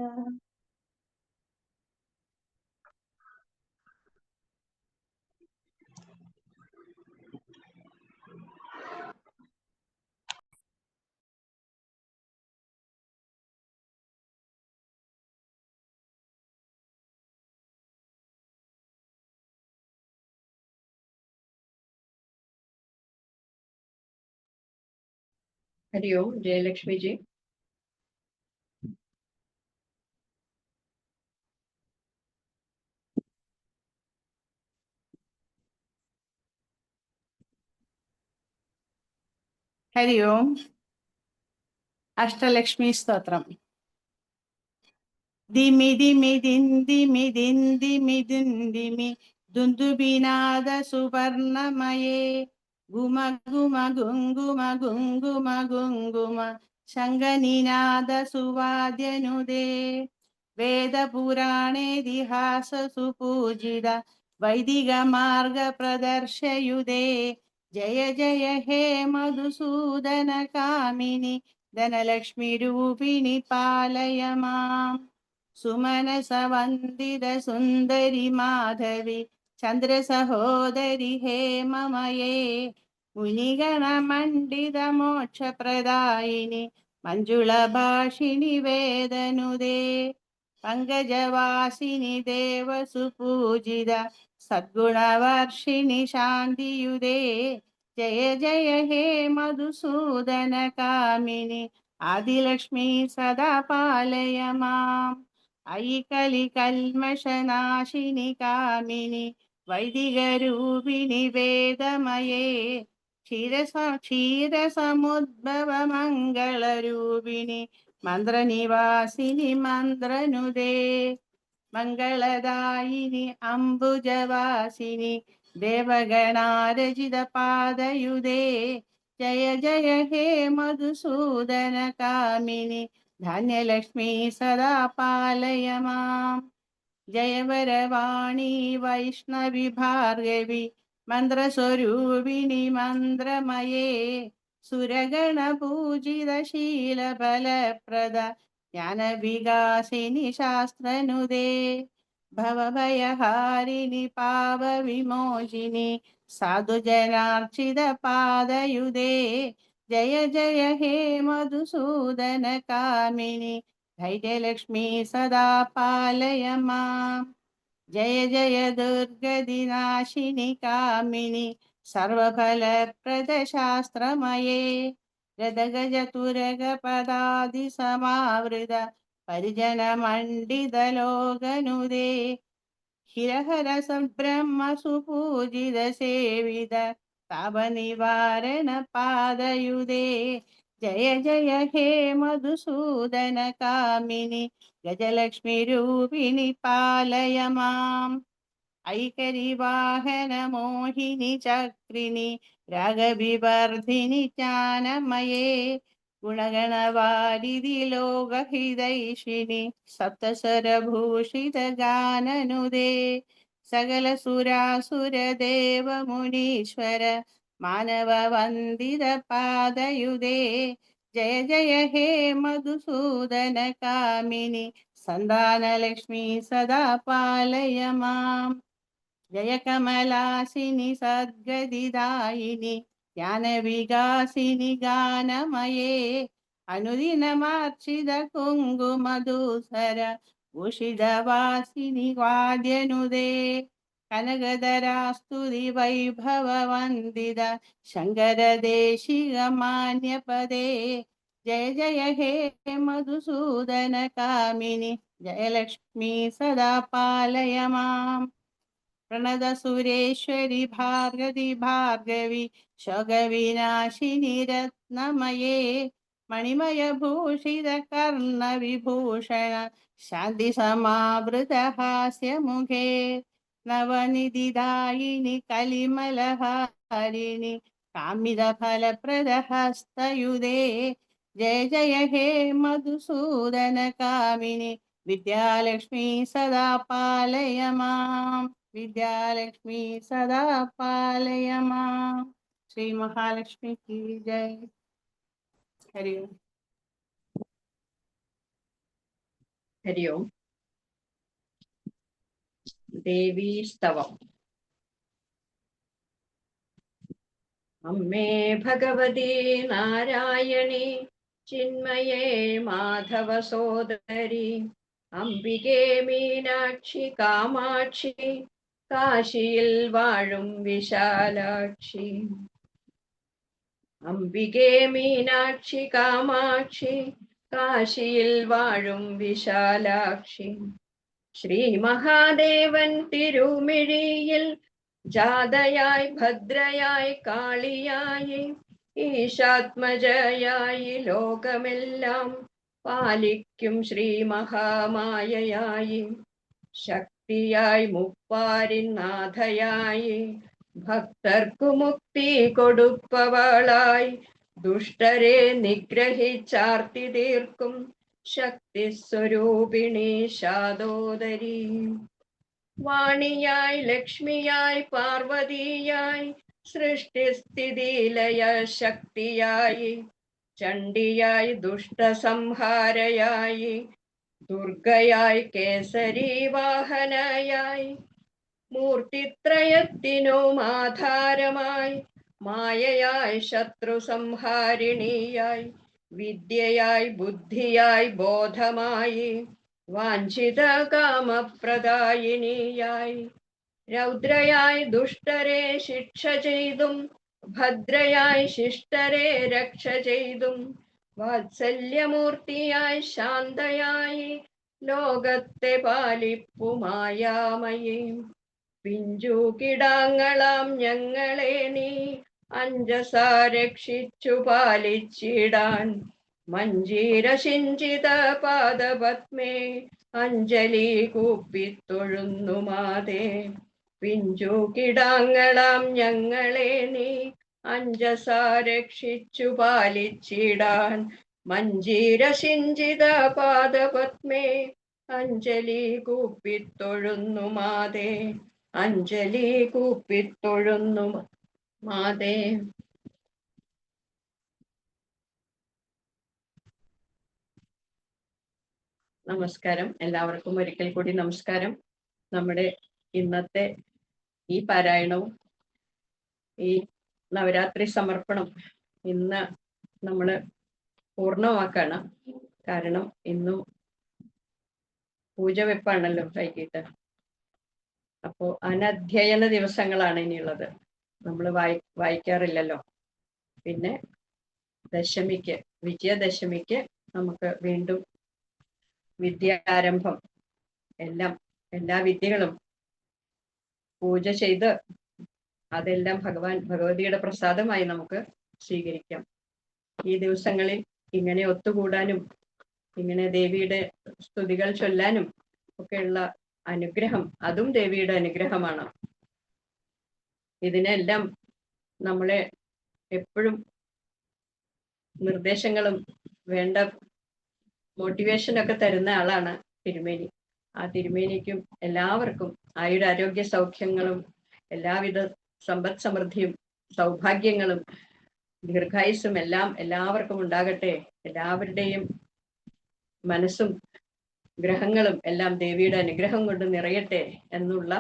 हरि ओम जयलक्ष्मी जी. हरि ओम. अष्टलक्ष्मी स्तोत्रम. दिमि दिमि दिन दिमि दिन दिमि दिन दिमि दुन्दुबिनाद सुवर्णमये गुम गुम गुङ्गुम गुङ्गुम गुङ्गुम शङ्खनिनाद सुवाद्यनुदे वेदपुराणेतिहास सुपूजित वैदिक मार्ग प्रदर्शयुदे जय जय हे मधुसूदन कामिनि धनलक्ष्मी रूपिणि पालय माम् सुमनस वन्दित सुन्दरि माधवी चन्द्र सहोदरि हेममये मुनिगणमण्डित मोक्षप्रदायिनि मञ्जुलभाषिणि वेदनुदे पङ्कजवासिनि देवसुपूजित सद्गुणवर्षिणि शान्तियुदे जय जय हे मधुसूदन कामिनि आदिलक्ष्मी सदा पालय माम् अयि कलिकल्मषनाशिनि कामिनि वैदिकरूपिणि वेदमये क्षीरसमुद्भव मङ्गलरूपिणि मन्त्रनिवासिनि मन्त्रनुदे मङ्गलदायिनि अम्बुजवासिनि देवगणारचितपादयुदे जय जय हे मधुसूदन कामिनि धान्यलक्ष्मी सदा पालय माम् जय वरवाणी वैष्णवी भार्गवी മന്ത്രസ്വരൂപിണി മന്ത്രമയേ സുരഗണപൂജിതശീലഫലപ്രദ ജ്ഞാനവികാസിനി ശാസ്ത്രനുദേ ഭവഭയഹാരിണി പാപവിമോചിനി സാധുജനാർച്ചിത പാദയുദേ ജയ ജയ ഹേ മധുസൂദന കാമിനി ധൈര്യലക്ഷ്മി സദാ പാലയ മാം ജയ ജയ ദുർഗതിനാശിനി കാമിനി സർവഫലപ്രദ ശാസ്ത്രമയേ രഥഗജതുരഗ പദാതി സമാവൃത പരിജന മണ്ഡിത ലോകനുദേ ഹിരഹര സംബ്രഹ്മ സുപൂജിത സേവിത താപനിവാരണ പാദയുദേ ജയ ജയ ഹേ മധുസൂദന കാമിനി ഗജലക്ഷ്മി രൂപിണി പാലയ മാം ഐകരി വാഹന മോഹിനി ചക്രിണി രാഗവിവർധിനി ജ്ഞാനമയേ ഗുണഗണവാരിധി ലോകഹിതൈഷിണി സപ്തസ്വരഭൂഷിത ഗാനനുദേ സകല സുരാസുര ദേവ മുനീശ്വര മാനവ വന്ദിത പാദയുദേ ജയ ജയ ഹേ മധുസൂദന കാമിനി സന്താനലക്ഷ്മി സദാ പാലയ മാം ജയ കമലാസിനി സദ്ഗതിദായിനി ജ്ഞാനവികാസിനി ഗാനമയേ അനുദിനമാർച്ചിത കുങ്കുമധൂസര ഭൂഷിതവാസിനി വാദ്യനുദേ കനകധരാസ്തുതി വൈഭവ വന്ദിത ശങ്കരദേശിക മാന്യപദേ ജയ ജയ ഹേ മധുസൂദന കാമിനി ജയലക്ഷ്മി സദാ പാലയ മാം പ്രണത സുരേശ്വരി ഭാർഗതി ഭാർഗവി ശോകവിനാശിനി രത്നമയേ മണിമയ ഭൂഷിത കർണ വിഭൂഷണ ശാന്തി സമാവൃത ഹാസ്യമുഖേ നവനിധിദായിനി കലിമലഹാരിണി കാമിത ഫലപ്രദ ഹസ്തയുദേ ജയ ജയ ഹേ മധുസൂദന കാമിനി വിദ്യാലക്ഷ്മി സദാ പാലയ മാം വിദ്യാലക്ഷ്മി സദാ പാലയ മാം ശ്രീ മഹാലക്ഷ്മി കി ജയ ഹരി ഓം ഹരി ഓം ദേവീ സ്തവം അമ്മേ ഭഗവതി നാരായണി ചിന്മയേ മാധവ സോദരി അംബികേ മീനാക്ഷി കാമാക്ഷി കാശിയിൽ വാഴും വിശാലാക്ഷി അംബികേ മീനാക്ഷി കാമാക്ഷി കാശിയിൽ വാഴും വിശാലാക്ഷി ശ്രീ മഹാദേവൻ തിരുമിഴിയിൽ ജാതയായി ഭദ്രയായി കാളിയായി ഈശാത്മജയായി ലോകമെല്ലാം പാലിക്കും ശ്രീ മഹാമായയായി ശക്തിയായി മുപ്പാരിൻ നാഥയായി ഭക്തർക്കു മുക്തി കൊടുപ്പവളായി ദുഷ്ടരെ നിഗ്രഹിച്ചാർത്തി തീർക്കും ശക്തി സ്വരൂപിണി ശാദോദരി വാണിയായി ലക്ഷ്മിയായി പാർവതിയായി സൃഷ്ടിസ്ഥിതിലയ ശക്തിയായി ചണ്ഡിയായി ദുഷ്ടസംഹാരയായി ദുർഗയായി കേസരി വാഹനയായി മൂർത്തിത്രയത്തിനും ആധാരമായി മായയായി ശത്രു സംഹാരിണിയായി വിദ്യയായി ബുദ്ധിയായി ബോധമായി വാഞ്ചിത കാമപ്രദായിനിയായി രൗദ്രയായി ദുഷ്ടരെ ശിക്ഷ ചെയ്തും ഭദ്രയായി ശിഷ്ടരെ രക്ഷ ചെയ്തും വാത്സല്യമൂർത്തിയായി ശാന്തയായി ലോകത്തെ പാലിപ്പുമായാമയേ പിഞ്ചു കിടാങ്ങളാം ഞങ്ങളെ നീ അഞ്ജസ രക്ഷിച്ചു പാലിച്ചിടാൻ മഞ്ജീര ശിഞ്ചിത പാദപത്മേ അഞ്ജലി കൂപ്പിത്തൊഴുന്നു മാതേ പിഞ്ചു കിടാങ്ങളാം ഞങ്ങളെ നീ അഞ്ജസ രക്ഷിച്ചു പാലിച്ചിടാൻ മഞ്ജീര ശിഞ്ചിത പാദപത്മേ അഞ്ജലി കൂപ്പിത്തൊഴുന്നു മാതേ അഞ്ജലി കൂപ്പിത്തൊഴുന്നു മാതേ. നമസ്കാരം, എല്ലാവർക്കും ഒരിക്കൽ കൂടി നമസ്കാരം. നമ്മുടെ ഇന്നത്തെ ഈ പാരായണവും ഈ നവരാത്രി സമർപ്പണം ഇന്ന് നമ്മൾ പൂർണ്ണമാക്കാണ്. കാരണം ഇന്നും പൂജ വെപ്പാണല്ലോ വൈകിട്ട്. അപ്പോൾ അനധ്യയന ദിവസങ്ങളാണ് ഇനിയുള്ളത്. നമ്മൾ വായിക്കാറില്ലല്ലോ. പിന്നെ ദശമിക്ക്, വിജയദശമിക്ക് നമുക്ക് വീണ്ടും വിദ്യാരംഭം. എല്ലാ വിദ്യകളും പൂജ ചെയ്ത് അതെല്ലാം ഭഗവതിയുടെ പ്രസാദമായി നമുക്ക് സ്വീകരിക്കാം. ഈ ദിവസങ്ങളിൽ ഇങ്ങനെ ഒത്തുകൂടാനും ഇങ്ങനെ ദേവിയുടെ സ്തുതികൾ ചൊല്ലാനും ഒക്കെയുള്ള അനുഗ്രഹം, അതും ദേവിയുടെ അനുഗ്രഹമാണ്. ഇതിനെല്ലാം നമ്മളെ എപ്പോഴും നിർദ്ദേശങ്ങളും വേണ്ട മോട്ടിവേഷനൊക്കെ തരുന്ന ആളാണ് തിരുമേനി. ആ തിരുമേനിക്കും എല്ലാവർക്കും ആയുരാരോഗ്യ സൗഖ്യങ്ങളും എല്ലാവിധ സമ്പദ് സമൃദ്ധിയും സൗഭാഗ്യങ്ങളും ദീർഘായുസ്സും എല്ലാം എല്ലാവർക്കും ഉണ്ടാകട്ടെ. എല്ലാവരുടെയും മനസ്സും ഗ്രഹങ്ങളും എല്ലാം ദേവിയുടെ അനുഗ്രഹം കൊണ്ട് നിറയട്ടെ എന്നുള്ള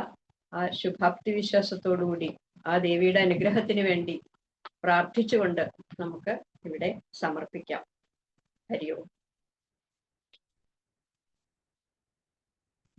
ആ ശുഭാപ്തി വിശ്വാസത്തോടുകൂടി ആ ദേവിയുടെ അനുഗ്രഹത്തിന് വേണ്ടി പ്രാർത്ഥിച്ചുകൊണ്ട് നമുക്ക് ഇവിടെ സമർപ്പിക്കാം. ഹരി ഓം.